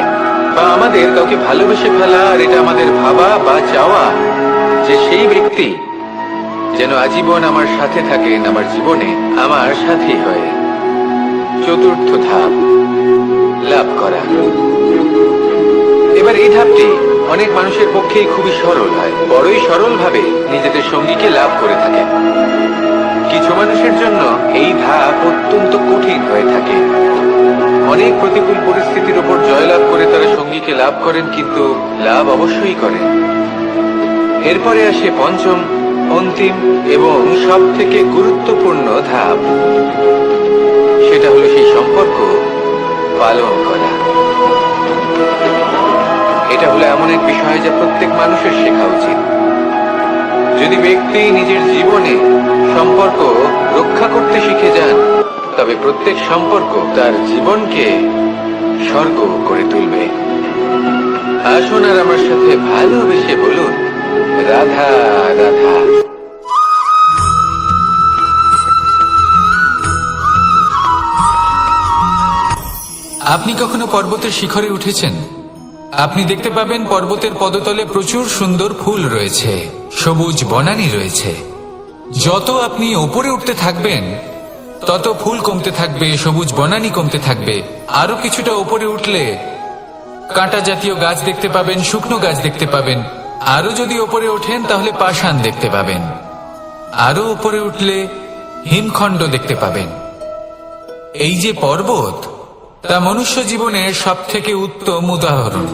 বা আমাদের কাউকে ভালোবেসে ফেলা। আর এটা আমাদের ভাবা বা চাওয়া যে সেই ব্যক্তি যেন আজীবন আমার সাথে থাকেন, আমার জীবনে আমার সাথী হয়ে। চতুর্থ ধাপ, লাভ করা। এবার এই ধাপটি অনেক মানুষের পক্ষেই খুবই সরল হয়, বড়ই সরল ভাবে নিজেদের সঙ্গীকে লাভ করে থাকে। কিছু মানুষের জন্য এই ধাপ অত্যন্ত কঠিন হয়ে থাকে। অনেক প্রতিকূল পরিস্থিতির উপর জয়লাভ করে তারা সঙ্গীকে লাভ করেন, কিন্তু লাভ অবশ্যই করেন। এরপরে আসে পঞ্চম, অন্তিম এবং সব থেকে গুরুত্বপূর্ণ ধাপ। সেটা হলো সেই সম্পর্ক পালন করা। এটা হলো এমন এক বিষয় যা প্রত্যেক মানুষের শেখা উচিত। যদি ব্যক্তি নিজের জীবনে সম্পর্ক রক্ষা করতে শিখে যান, তবে প্রত্যেক সম্পর্ক তার জীবনকে স্বর্গ করে তুলবে। আসুন আর আমার সাথে ভালোবেসে বলুন রাধা রাধা। আপনি কখনো পর্বতের শিখরে উঠেছেন? আপনি দেখতে পাবেন পর্বতের পদতলে প্রচুর সুন্দর ফুল রয়েছে, সবুজ বনানী রয়েছে। যত আপনি উপরে উঠতে থাকবেন তত ফুল কমতে থাকবে, সবুজ বনানী কমতে থাকবে। আরো কিছুটা উপরে উঠলে কাঁটা জাতীয় গাছ দেখতে পাবেন, শুকনো গাছ দেখতে পাবেন। আরো যদি উপরে ওঠেন তাহলে পাষাণ দেখতে পাবেন। আরো উপরে উঠলে হিমখণ্ড দেখতে পাবেন। এই যে পর্বত, তা মনুষ্য জীবনের সব থেকে উত্তম উদাহরণ।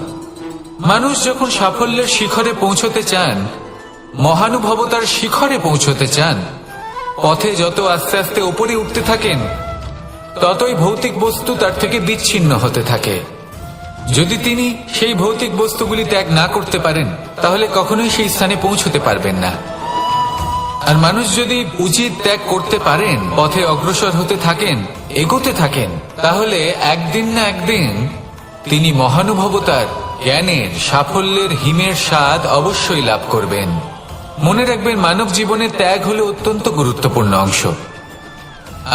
মানুষ যখন সাফল্যের শিখরে পৌঁছতে চান, মহানুভবতার শিখরে পৌঁছতে চান, পথে যত আস্তে আস্তে উপরে উঠতে থাকেন, ততই ভৌতিক বস্তু তার থেকে বিচ্ছিন্ন হতে থাকে। যদি তিনি সেই ভৌতিক বস্তুগুলি ত্যাগ না করতে পারেন, তাহলে কখনোই সেই স্থানে পৌঁছতে পারবেন না। আর মানুষ যদি উচিত ত্যাগ করতে পারেন, পথে অগ্রসর হতে থাকেন, এগোতে থাকেন, তাহলে একদিন না একদিন তিনি মহানুভবতার, জ্ঞানের, সাফল্যের হিমের স্বাদ অবশ্যই লাভ করবেন। মনে রাখবেন, মানব জীবনে ত্যাগ হলো অত্যন্ত গুরুত্বপূর্ণ অংশ।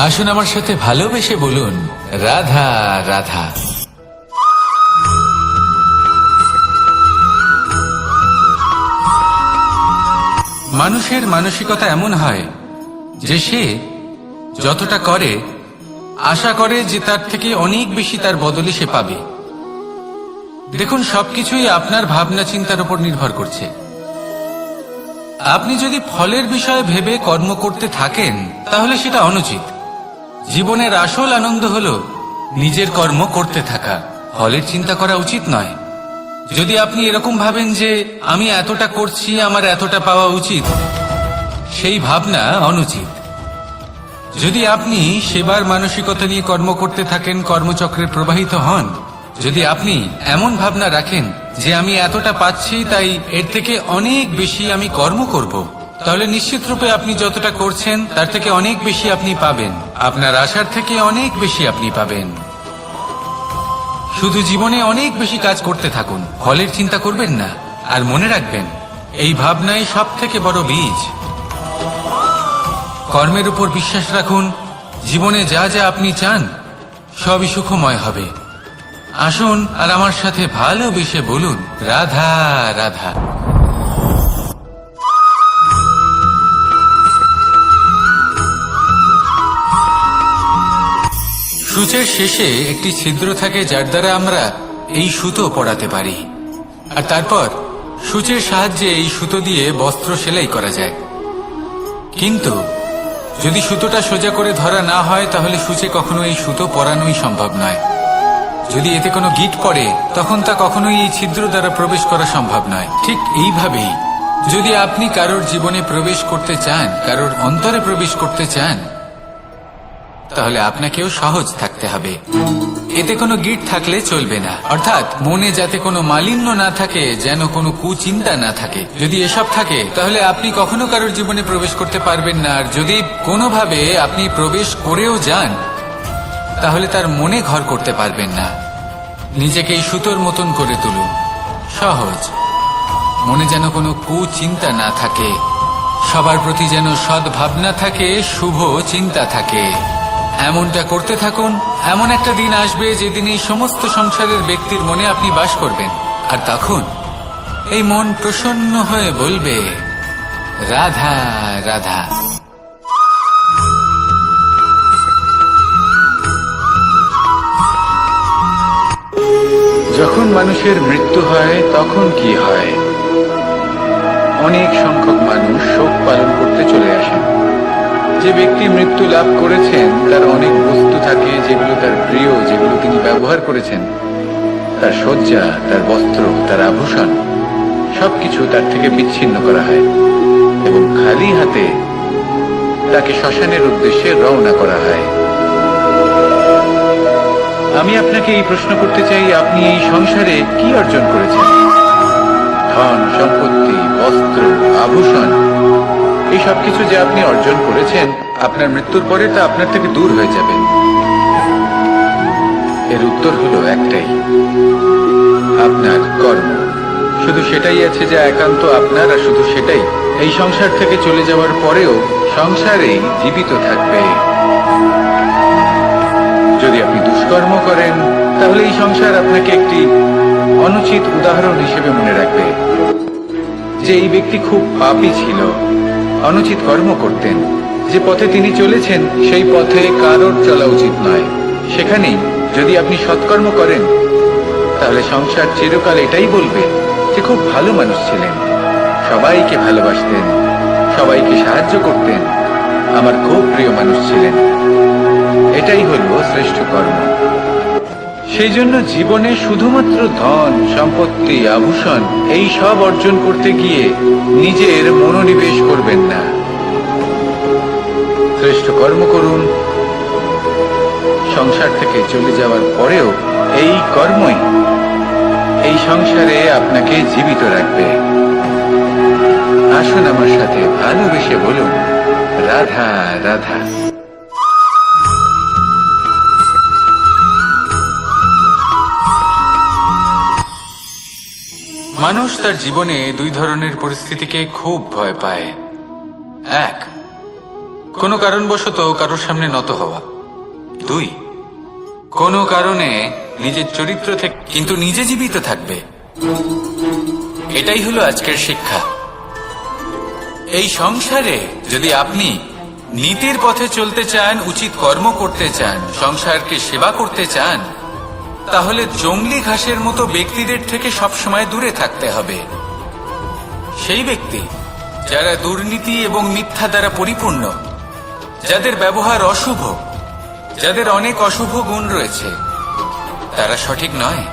আসুন আমার সাথে ভালোবেসে বলুন রাধা রাধা। মানুষের মানসিকতা এমন হয় যে সে যতটা করে আশা করে যে তার থেকে অনেক বেশি তার বদলে সে পাবে। দেখুন, সবকিছুই আপনার ভাবনা চিন্তার উপর নির্ভর করছে। আপনি যদি ফলের বিষয়ে ভেবে কর্ম করতে থাকেন, তাহলে সেটা অনুচিত। জীবনের আসল আনন্দ হলো নিজের কর্ম করতে থাকা, ফলের চিন্তা করা উচিত নয়। যদি আপনি এরকম ভাবেন যে আমি এতটা করছি, আমার এতটা পাওয়া উচিত, সেই ভাবনা অনুচিত। যদি আপনি সেবার মানসিকতা নিয়ে কর্ম করতে থাকেন, কর্মচক্রে প্রবাহিত হন, যদি আপনি এমন ভাবনা রাখেন যে আমি এতটা পাচ্ছি তাই এর থেকে অনেক বেশি আমি কর্ম করব, তাহলে নিশ্চিত রূপে আপনি যতটা করছেন তার থেকে অনেক বেশি আপনি পাবেন। আপনার আশার থেকে অনেক বেশি আপনি পাবেন। শুধু জীবনে অনেক বেশি কাজ করতে থাকুন, ফলের চিন্তা করবেন না। আর মনে রাখবেন, এই ভাবনাই সব থেকে বড় বীজ। কর্মের উপর বিশ্বাস রাখুন। জীবনে যা যা আপনি চান সবই সুখময় হবে। আসুন আর আমার সাথে ভালোবেসে বলুন, রাধা রাধা। সূচের শেষে একটি ছিদ্র থাকে যার দ্বারা আমরা এই সুতো পরাতে পারি, আর তারপর সূচের সাহায্যে এই সুতো দিয়ে বস্ত্র সেলাই করা যায়। কিন্তু যদি সুতোটা সোজা করে ধরা না হয় তাহলে সূচে কখনো এই সুতো পরানোই সম্ভব নয়। যদি এতে কোনো গিঁট পড়ে তখন তা কখনোই এই ছিদ্র দ্বারা প্রবেশ করা সম্ভব নয়। ঠিক এইভাবেই যদি আপনি কারোর জীবনে প্রবেশ করতে চান, কারোর অন্তরে প্রবেশ করতে চান, তাহলে আপনাকেও সহজ থাকতে হবে। এতে কোনো গিঁট থাকলে চলবে না, অর্থাৎ মনে যাতে কোনো মালিন্য না থাকে, যেন কোনো কুচিন্তা না থাকে। যদি এসব থাকে তাহলে আপনি কখনো কারোর জীবনে প্রবেশ করতে পারবেন না। আর যদি কোনোভাবে আপনি প্রবেশ করেও যান তাহলে তার মনে ঘর করতে পারবেন না। নিজেকে এই সুতোর মতন করে তুলুন, সহজ। মনে যেন কোনো কুচিন্তা না থাকে, সবার প্রতি যেন সদ্ভাবনা থাকে, শুভ চিন্তা থাকে। এমনটা করতে থাকুন। এমন একটা দিন আসবে যেদিন এই সমস্ত সংসারের ব্যক্তির মনে আপনি বাস করবেন, আর তখন এই মন প্রসন্ন হয়ে বলবে, রাধা রাধা। যখন মানুষের মৃত্যু হয় তখন কি হয়? অনেক সংখ্যক মানুষ শোক পালন করতে চলে আসেন। যে ব্যক্তি মৃত্যু লাভ করেছেন তার অনেক বস্তু থাকে যেগুলো তার প্রিয়, যেগুলো তিনি ব্যবহার করেছেন। তার শয্যা, তার বস্ত্র, তার আভূষণ সবকিছু তার থেকে বিচ্ছিন্ন করা হয় এবং খালি হাতে তাকে শ্মশানের উদ্দেশ্যে রওনা করা হয়। আমি আপনাকে এই প্রশ্ন করতে চাই, আপনি এই সংসারে কি অর্জন করেছেন? ধন সম্পত্তি, বস্ত্র, আভূষণ, এই সবকিছু যে আপনি অর্জন করেছেন, আপনার মৃত্যুর পরে তা আপনার থেকে দূর হয়ে যাবে। এর উত্তর হলো একটাই, আপনার কর্ম। শুধু সেটাই আছে যা একান্ত আপনার, আর শুধু সেটাই এই সংসার থেকে চলে যাওয়ার পরেও সংসারেই জীবিত থাকবে। যদি আপনি দুষ্কর্ম করেন তাহলে এই সংসার আপনাকে একটি অনুচিত উদাহরণ হিসেবে মনে রাখবে যে এই ব্যক্তি খুব পাপী ছিল, অনুচিত কর্ম করতেন। যে পথে তিনি চলেছেন সেই পথে কারোর চলা উচিত নয়। সেখানেই যদি আপনি সৎকর্ম করেন তাহলে সংসার চিরকাল এটাই বলবে যে খুব ভালো মানুষ ছিলেন, সবাইকে ভালোবাসতেন, সবাইকে সাহায্য করতেন, আমার খুব প্রিয় মানুষ ছিলেন। এটাই হলো শ্রেষ্ঠ কর্ম। সেই জন্য জীবনে শুধুমাত্র ধন সম্পত্তি, আভূষণ এই সব অর্জন করতে গিয়ে নিজের মনোনিবেশ করবেন না। শ্রেষ্ঠ কর্ম করুন। সংসার থেকে চলে যাওয়ার পরেও এই কর্মই এই সংসারে আপনাকে জীবিত রাখবে। আসুন আমার সাথে ভালোবেসে বলুন, রাধা রাধা। মানুষ তার জীবনে দুই ধরনের পরিস্থিতিকে খুব ভয় পায়। এক, কোনো কারণবশত কারোর সামনে নত হওয়া। দুই, কোনো কারণে নিজের চরিত্র থেকে কিন্তু নিজে জীবিত থাকবে। এটাই হলো আজকের শিক্ষা। এই সংসারে যদি আপনি নীতির পথে চলতে চান, উচিত কর্ম করতে চান, সংসারকে সেবা করতে চান, তাহলে জংলি ঘাসের মতো ব্যক্তিদের থেকে সবসময় দূরে থাকতে হবে। সেই ব্যক্তি যারা দুর্নীতি এবং মিথ্যা দ্বারা পরিপূর্ণ, যাদের ব্যবহার অশুভ, যাদের অনেক অশুভ গুণ রয়েছে, তারা সঠিক নয়।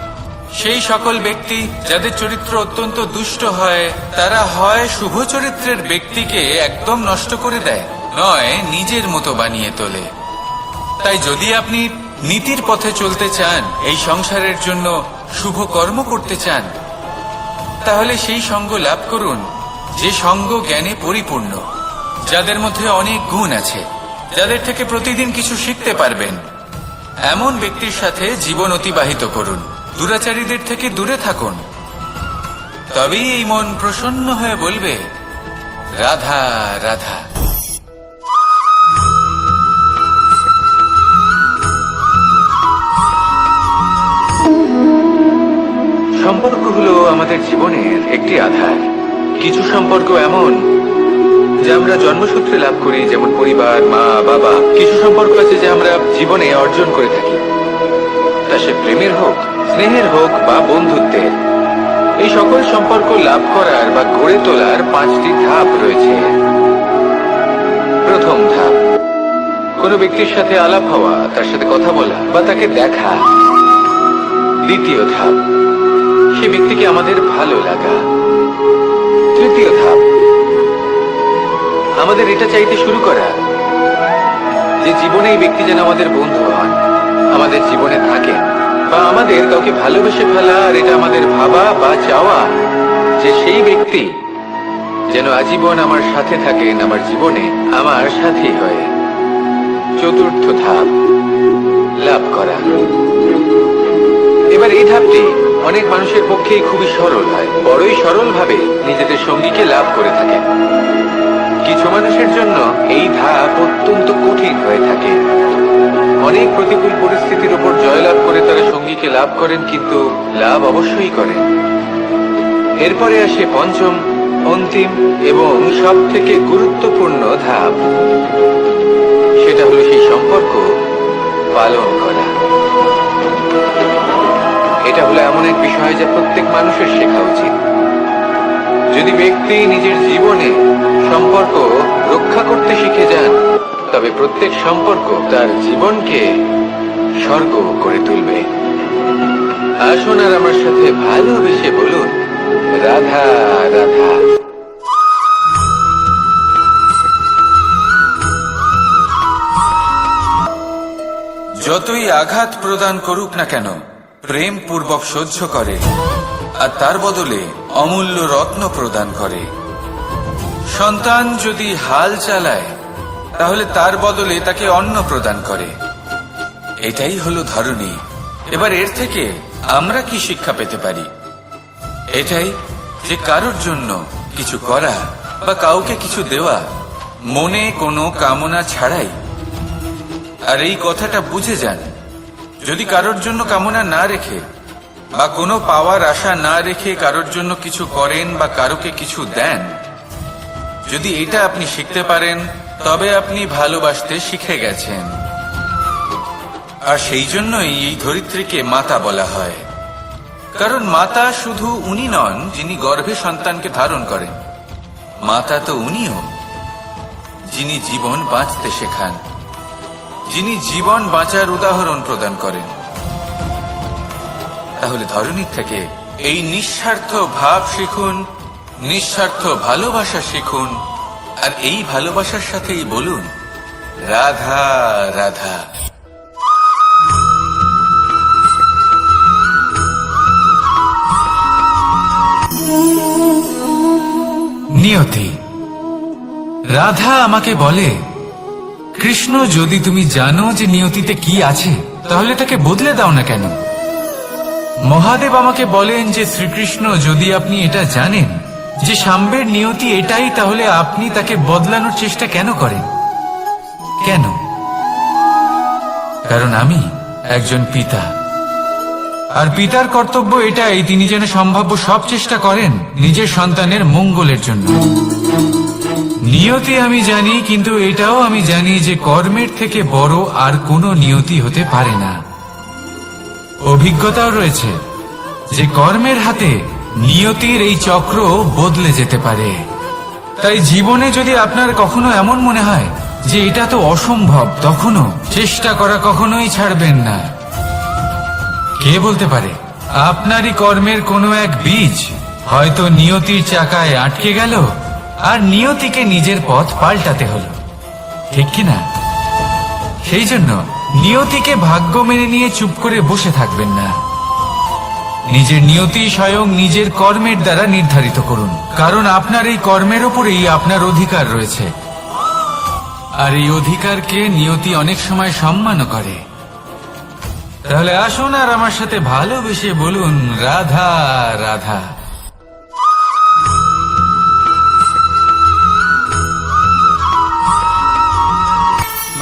সেই সকল ব্যক্তি যাদের চরিত্র অত্যন্ত দুষ্ট হয়, তারা হয় শুভ চরিত্রের ব্যক্তিকে একদম নষ্ট করে দেয়, নয় নিজের মতো বানিয়ে তোলে। তাই যদি আপনি নীতির পথে চলতে চান, এই সংসারের জন্য শুভ কর্ম করতে চান, তাহলে সেই সঙ্গ লাভ করুন যে সঙ্গ জ্ঞানে পরিপূর্ণ, যাদের মধ্যে অনেক গুণ আছে, যাদের থেকে প্রতিদিন কিছু শিখতে পারবেন। এমন ব্যক্তির সাথে জীবন অতিবাহিত করুন, দুরাচারীদের থেকে দূরে থাকুন। তবেই এই মন প্রসন্ন হয়ে বলবে, রাধা রাধা। সম্পর্ক হলো আমাদের জীবনের একটি আধার। কিছু সম্পর্ক এমন যা আমরা জন্মসূত্রে লাভ করি, যেমন পরিবার, মা বাবা। কিছু সম্পর্ক আছে যা আমরা জীবনে অর্জন করে থাকি, তা সে প্রেমের হোক, স্নেহের হোক বা বন্ধুত্বের। এই সকল সম্পর্ক লাভ করার বা গড়ে তোলার 5টি ধাপ রয়েছে। প্রথম ধাপ, কোনো ব্যক্তির সাথে আলাপ হওয়া, তার সাথে কথা বলা বা তাকে দেখা। দ্বিতীয় ধাপ, সে ব্যক্তিকে আমাদের ভালো লাগা। তৃতীয় ধাপ, আমাদের এটা চাইতে শুরু করা যে জীবনে এই ব্যক্তি যেন আমাদের বন্ধু হন, আমাদের জীবনে থাকেন, বা আমাদের কাউকে ভালোবেসে ফেলা। আর এটা আমাদের ভাবা বা চাওয়া যে সেই ব্যক্তি যেন আজীবন আমার সাথে থাকেন, আমার জীবনে আমার সাথী হয়ে। চতুর্থ ধাপ, লাভ করা। এবার এই ধাপটি অনেক মানুষের পক্ষেই খুবই সরল হয়, বড়ই সরল ভাবে নিজেদের সঙ্গীকে লাভ করে থাকে। কিছু মানুষের জন্য এই ধাপ অত্যন্ত কঠিন হয়ে থাকে। অনেক প্রতিকূল পরিস্থিতির উপর জয়লাভ করে তারা সঙ্গীকে লাভ করেন, কিন্তু লাভ অবশ্যই করেন। এরপরে আসে পঞ্চম, অন্তিম এবং সব থেকে গুরুত্বপূর্ণ ধাপ। সেটা হলো সেই সম্পর্ক পালন করা। এটা হলো এমন এক বিষয় যা প্রত্যেক মানুষের শেখা উচিত। যদি ব্যক্তি নিজের জীবনে সম্পর্ক রক্ষা করতে শিখে যান, তবে প্রত্যেক সম্পর্ক তার জীবনকে স্বর্গ করে তুলবে। আসুন আর আমার সাথে ভালোবেসে বলুন, রাধা রাধা। যতই আঘাত প্রদান করুক না কেন, প্রেম পূর্বক সহ্য করে, আর তার বদলে অমূল্য রত্ন প্রদান করে। সন্তান যদি হাল চালায়, তাহলে তার বদলে তাকে অন্ন প্রদান করে। এটাই হলো ধরনী। এবার এর থেকে আমরা কি শিক্ষা পেতে পারি? এটাই যে কারোর জন্য কিছু করা বা কাউকে কিছু দেওয়া মনে কোনো কামনা ছাড়াই। আর এই কথাটা বুঝে যান, যদি কারোর জন্য কামনা না রেখে বা কোনো পাওয়ার আশা না রেখে কারোর জন্য কিছু করেন বা কারোকে কিছু দেন, যদি এটা আপনি শিখতে পারেন, তবে আপনি ভালোবাসতে শিখে গেছেন। আর সেই জন্যই এই ধরিত্রীকে মাতা বলা হয়। কারণ মাতা শুধু উনি নন যিনি গর্ভে সন্তানকে ধারণ করেন, মাতা তো উনিও যিনি জীবন বাঁচতে শেখান, যিনি জীবন বাঁচার উদাহরণ প্রদান করেন। তাহলে ধরনীর থেকে এই নিঃস্বার্থ ভাব শিখুন, নিঃস্বার্থ ভালোবাসা শিখুন, আর এই ভালোবাসার সাথেই বলুন, রাধা রাধা। নিয়তি। রাধা আমাকে বলে, কৃষ্ণ, যদি তুমি জানো যে নিয়তিতে কি আছে, তাহলে তাকে বদলে দাও না কেন? মহাদেব আমাকে বলেন যে শ্রীকৃষ্ণ, যদি আপনি এটা জানেন যে সাম্বের নিয়তি এটাই, তাহলে আপনি তাকে বদলানোর চেষ্টা কেন করেন? কেন? কারণ আমি একজন পিতা, আর পিতার কর্তব্য এটাই, তিনি যেন সম্ভাব্য সব চেষ্টা করেন নিজের সন্তানের মঙ্গলের জন্য। নিয়তি আমি জানি, কিন্তু এটাও আমি জানি যে কর্মের থেকে বড় আর কোনো নিয়তি হতে পারে না। অভিজ্ঞতাও রয়েছে যে কর্মের হাতে নিয়তির এই চক্র বদলে যেতে পারে। তাই জীবনে যদি আপনার কখনো এমন মনে হয় যে এটা তো অসম্ভব, তখনও চেষ্টা করা কখনোই ছাড়বেন না। কে বলতে পারে আপনারই কর্মের কোনো এক বীজ হয়তো নিয়তির চাকায় আটকে গেল, আর নিয়তিকে নিজের পথ পাল্টাতে হলো। ঠিক কিনা? সেই জন্য নিয়তিকে ভাগ্য মেনে নিয়ে চুপ করে বসে থাকবেন না। নিজের নিয়তি স্বয়ং নিজের কর্মের দ্বারা নির্ধারিত করুন, কারণ আপনার এই কর্মের উপরেই আপনার অধিকার রয়েছে। আর এই অধিকারকে নিয়তি অনেক সময় সম্মানও করে। তাহলে আসুন আর আমার সাথে ভালোবেসে বলুন, রাধা রাধা।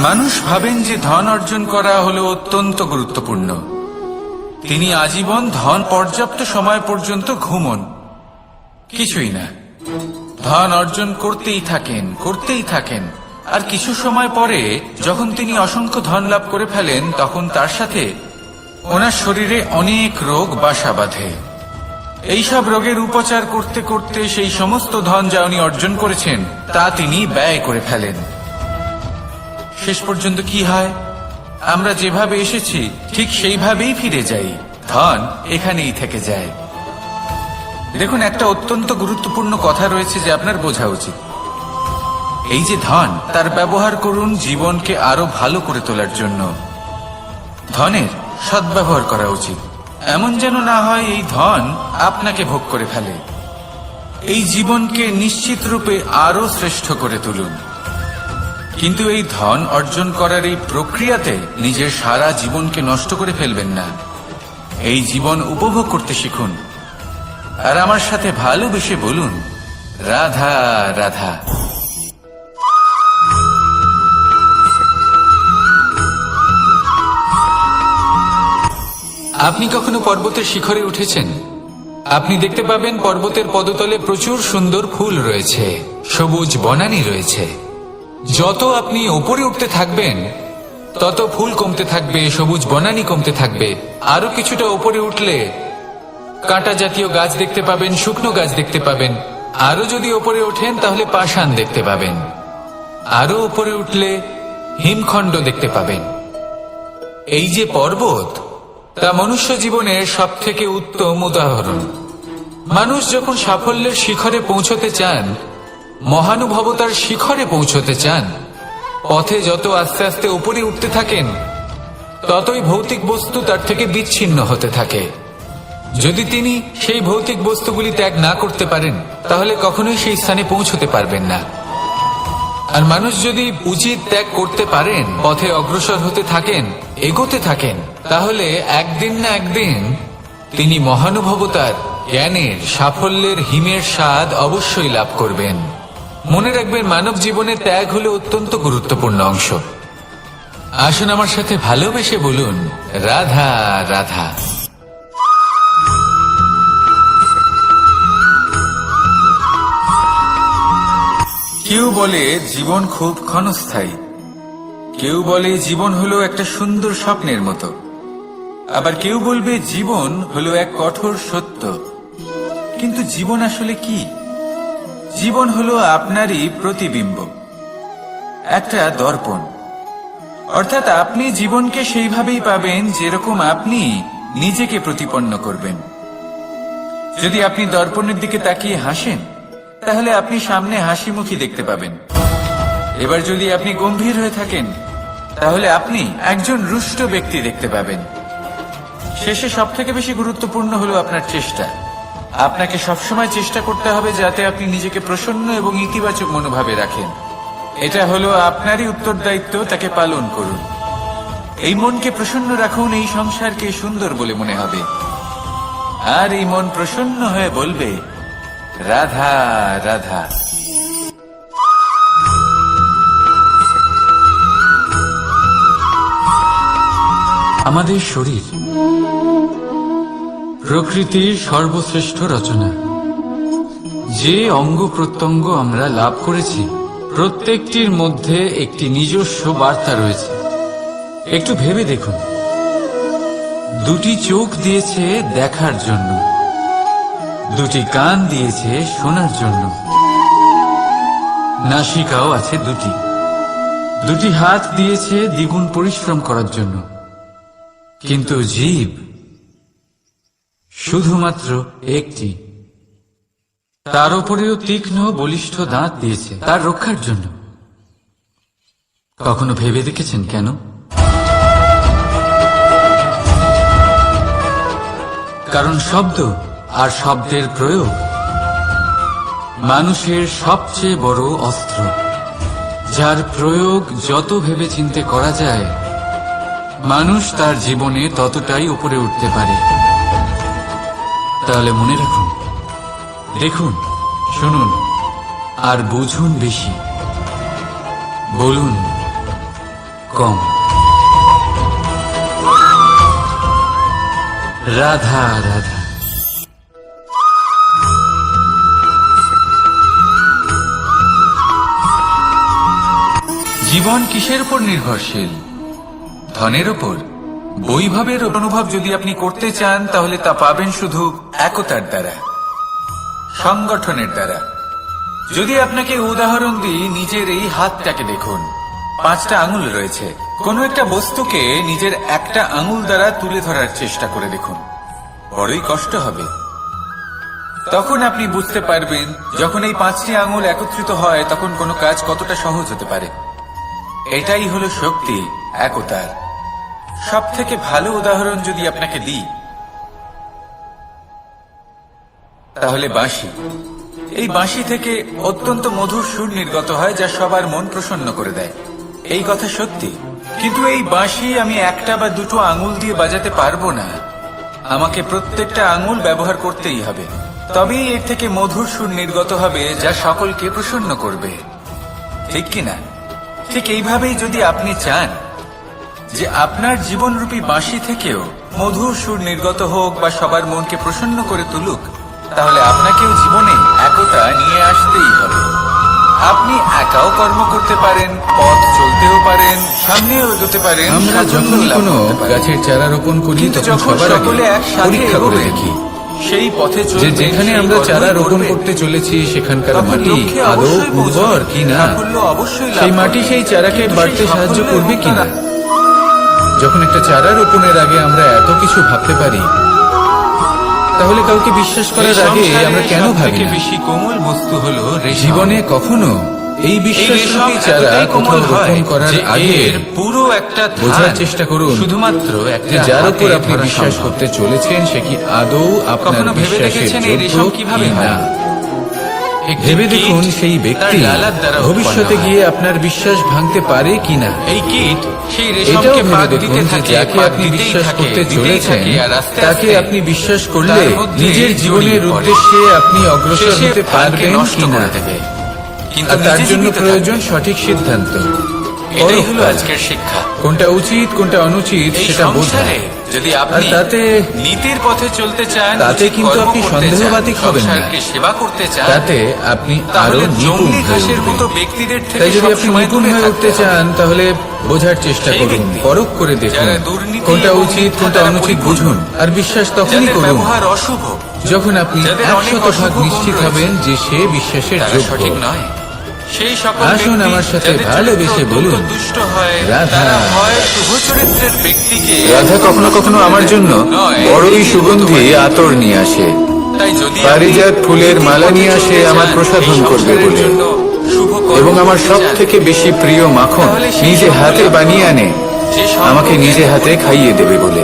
মানুষ ভাবেন যে ধন অর্জন করা হলো অত্যন্ত গুরুত্বপূর্ণ। তিনি আজীবন ধন পর্যাপ্ত সময় পর্যন্ত ঘুমন, কিছুই না। ধন অর্জন করতেই থাকেন, আর কিছু সময় পরে যখন তিনি অসংখ্য ধন লাভ করে ফেলেন, তখন তার সাথে ওনার শরীরে অনেক রোগ বাসা বাঁধে। এইসব রোগের উপচার করতে করতে সেই সমস্ত ধন যা উনি অর্জন করেছেন তা তিনি ব্যয় করে ফেলেন। শেষ পর্যন্ত কি হয়? আমরা যেভাবে এসেছি ঠিক সেইভাবেই ফিরে যাই, ধন এখানেই থেকে যায়। দেখুন, একটা অত্যন্ত গুরুত্বপূর্ণ কথা রয়েছে যে আপনার বোঝা উচিত। এই যে ধন, তার ব্যবহার করুন জীবনকে আরো ভালো করে তোলার জন্য। ধনের সদ্ব্যবহার করা উচিত, এমন যেন না হয় এই ধন আপনাকে ভোগ করে ফেলে। এই জীবনকে নিশ্চিত রূপে আরো শ্রেষ্ঠ করে তুলুন। কিন্তু এই ধন অর্জন করার এই প্রক্রিয়াতে নিজের সারা জীবনকে নষ্ট করে ফেলবেন না। এই জীবন উপভোগ করতে শিখুন, আর আমার সাথে ভালোবেসে বলুন, রাধা রাধা। আপনি কখনো পর্বতের শিখরে উঠেছেন? আপনি দেখতে পাবেন পর্বতের পদতলে প্রচুর সুন্দর ফুল রয়েছে, সবুজ বনানী রয়েছে। যত আপনি উপরে উঠতে থাকবেন তত ফুল কমতে থাকবে, সবুজ বনানী কমতে থাকবে। আরো কিছুটা উপরে উঠলে কাঁটা জাতীয় গাছ দেখতে পাবেন, শুকনো গাছ দেখতে পাবেন। আরো যদি উপরে ওঠেন তাহলে পাষাণ দেখতে পাবেন। আরো উপরে উঠলে হিমখণ্ড দেখতে পাবেন। এই যে পর্বত, তা মনুষ্য জীবনের সব থেকে উত্তম উদাহরণ। মানুষ যখন সাফল্যের শিখরে পৌঁছতে চান, মহানুভবতার শিখরে পৌঁছতে চান, পথে যত আস্তে আস্তে উপরে উঠতে থাকেন ততই ভৌতিক বস্তু তার থেকে বিচ্ছিন্ন হতে থাকে। যদি তিনি সেই ভৌতিক বস্তুগুলি ত্যাগ না করতে পারেন তাহলে কখনোই সেই স্থানে পৌঁছতে পারবেন না। আর মানুষ যদি উচিত ত্যাগ করতে পারেন, পথে অগ্রসর হতে থাকেন, এগোতে থাকেন, তাহলে একদিন না একদিন তিনি মহানুভবতার, জ্ঞানের, সাফল্যের হিমের স্বাদ অবশ্যই লাভ করবেন। মনে রাখবেন, মানব জীবনে ত্যাগ হলো অত্যন্ত গুরুত্বপূর্ণ অংশ। আসুন আমার সাথে ভালোবেসে বলুন, রাধা রাধা। কেউ বলে জীবন খুব ক্ষণস্থায়ী, কেউ বলে জীবন হলো একটা সুন্দর স্বপ্নের মতো, আবার কেউ বলবে জীবন হলো এক কঠোর সত্য। কিন্তু জীবন আসলে কি? জীবন হলো আপনারই প্রতিবিম্ব, একটা দর্পণ। অর্থাৎ আপনি জীবনকে সেইভাবেই পাবেন যেরকম আপনি নিজেকে প্রতিপন্ন করবেন। যদি আপনি দর্পণের দিকে তাকিয়ে হাসেন, তাহলে আপনি সামনে হাসি মুখী দেখতে পাবেন। এবার যদি আপনি গম্ভীর হয়ে থাকেন, তাহলে আপনি একজন রুষ্ট ব্যক্তি দেখতে পাবেন। শেষে সবথেকে বেশি গুরুত্বপূর্ণ হলো আপনার চেষ্টা। আপনাকে সবসময় চেষ্টা করতে হবে যাতে আপনি নিজেকে প্রসন্ন এবং ইতিবাচক মনোভাবে রাখেন। এটা হলো আপনারই উত্তরদায়িত্ব, তাকে পালন করুন। এই মনকে প্রসন্ন রাখুন, এই সংসারকে সুন্দর বলে মনে হবে। আর এই মন প্রসন্ন হয়ে বলবে, রাধা রাধা। আমাদের শরীর প্রকৃতির সর্বশ্রেষ্ঠ রচনা। যে অঙ্গ প্রত্যঙ্গ আমরা লাভ করেছি, প্রত্যেকটির মধ্যে একটি নিজস্ব বার্তা রয়েছে। একটু ভেবে দেখুন, দুটি চোখ দিয়েছে দেখার জন্য, দুটি কান দিয়েছে শোনার জন্য, নাসিকাও আছে দুটি, দুটি হাত দিয়েছে দ্বিগুণ পরিশ্রম করার জন্য। কিন্তু জীব শুধুমাত্র একটি, তার উপরেও তীক্ষ্ণ বলিষ্ঠ দাঁত দিয়েছে তার রক্ষার জন্য।
কখনো ভেবে দেখেছেন কেন? কারণ শব্দ আর শব্দের প্রয়োগ মানুষের সবচেয়ে বড় অস্ত্র, যার প্রয়োগ যত ভেবেচিন্তে করা যায় মানুষ তার জীবনে ততটাই উপরে উঠতে পারে। তাহলে মনে রাখুন, দেখুন, শুনুন আর বুঝুন বেশি, বলুন কম। রাধা রাধা।
জীবন কিসের উপর নির্ভরশীল? ধনের উপর? বৈভবের অনুভব যদি আপনি করতে চান তাহলে তা পাবেন শুধু একতার দ্বারা, সংগঠনের দ্বারা। যদি আপনাকে উদাহরণ দিই, নিজের এই হাতটাকে দেখুন, 5টা আঙুল রয়েছে। কোনো একটা বস্তুকে নিজের একটা আঙুল দ্বারা তুলে ধরার চেষ্টা করে দেখুন, বড়ই কষ্ট হবে। তখন আপনি বুঝতে পারবেন যখন এই 5টি আঙুল একত্রিত হয় তখন কোনো কাজ কতটা সহজ হতে পারে। এটাই হলো শক্তি, একতার। সব থেকে ভালো উদাহরণ যদি আপনাকে দিই তাহলে বাঁশি। এই বাঁশি থেকে অত্যন্ত মধুর সুর নির্গত হয় যা সবার মন প্রসন্ন করে দেয়। এই কথা সত্যি, কিন্তু এই বাঁশি আমি একটা বা দুটো আঙুল দিয়ে বাজাতে পারবো না। আমাকে প্রত্যেকটা আঙুল ব্যবহার করতেই হবে, তবেই এর থেকে মধুর সুর নির্গত হবে যা সকলকে প্রসন্ন করবে, ঠিক কিনা? ঠিক এইভাবেই যদি আপনি চান যে আপনার জীবনরূপী বাঁশি থেকেও মধুর সুর নির্গত হোক বা সবার মনকে প্রসন্ন করে তুলুক, তাহলে আপনাকেও জীবনে একতা নিয়ে আসতেই হবে। আপনি একাও কর্ম করতে পারেন, পথ চলতেও পারেন, সামনেও এগোতে পারেন।
আমরা যখনই কোনো গাছের চারা রোপণ করি তখন সবার আগে পরীক্ষা করে দেখি
সেই পথে
যে যেখানে আমরা চারা রোপণ করতে চলেছি সেখানকার মাটি আদৌ উর্বর কিনা, সেই মাটি সেই চারাকে বাড়তে সাহায্য করবে কিনা। যখন একটা চারা রোপণের আগে আমরা এত কিছু ভাবতে পারি, তাহলে কাউকে বিশ্বাস করার আগে আমরা কেন ভাবি না?
বেশি কোমল বস্তু হলো
জীবনে কখনো এই বিশ্বাসরূপী চারা কোথাও রোপণ করার আগে
পুরো একটা
বোঝার চেষ্টা করুন
শুধুমাত্র
যে যার উপর আপনি বিশ্বাস করতে চলেছেন সে কি আদৌ আপনার বিশ্বাসের যোগ্য কিনা। ভেবে দেখুন সেই ব্যক্তি ভবিষ্যতে গিয়ে আপনার বিশ্বাস ভাঙতে পারে কিনা।
এই কীট সেই
এটাও
রেশমকে
ভেবে দেখুন যে যাকে আপনি বিশ্বাস করতে চলেছেন তাকে আপনি বিশ্বাস করলে নিজের জীবনের উদ্দেশ্যে আপনি অগ্রসর হতে পারবেন কিনা।
কিন্তু
আর তার জন্য প্রয়োজন সঠিক সিদ্ধান্ত।
এটাই হলো আজকের শিক্ষা।
কোনটা উচিত কোনটা অনুচিত
এই
সেটা বোঝা।
সংসারে যদি আপনি
আর তাতে
নীতির পথে চলতে চান,
তাতে
উচিত
কিন্তু
কর্ম
আপনি
করতে
সন্দেহবাদী
চান,
হবেন না।
সংসারকে সেবা করতে চান,
তাতে আপনি আরো
তাহলে
নিপুণ
জঙ্গলি
হয়ে
ঘাসের মতো
উঠবেন।
ব্যক্তিদের থেকে
তাই যদি আপনি
সবসময়
নিপুণ
দূরে
হয়ে উঠতে
থাকতে হবে।
চান তাহলে বোঝার চেষ্টা
সেই
করুন,
ব্যক্তি
পরখ করে দেখুন
যারা দুর্নীতি
কোনটা
এবং
উচিত
মিথ্যা
কোনটা
দ্বারা
অনুচিত
পরিপূর্ণ,
বুঝুন। আর বিশ্বাস তখনই
যাদের
করুন
ব্যবহার অশুভ,
যখন আপনি
যাদের অনেক
100%
অশুভ
নিশ্চিত
গুণ
হবেন
রয়েছে,
যে সে বিশ্বাসের
তারা
যোগ্য।
সঠিক নয়। সেই সকল
আসুন
ব্যক্তি
আমার সাথে
যাদের
ভালোবেসে
চরিত্র
বলুন,
অত্যন্ত দুষ্ট হয়,
রাধা।
তারা হয় শুভ চরিত্রের ব্যক্তিকে
রাধা কখনো কখনো আমার জন্য বড়ই সুগন্ধি আতর নিয়ে আসে,
তাই যদি
পারিজাত ফুলের মালা নিয়ে আসে আমার প্রসাধন করবে বলে, এবং আমার সব থেকে বেশি প্রিয় মাখন নিজে হাতে বানিয়ে আনে আমাকে নিজে হাতে খাইয়ে দেবে বলে,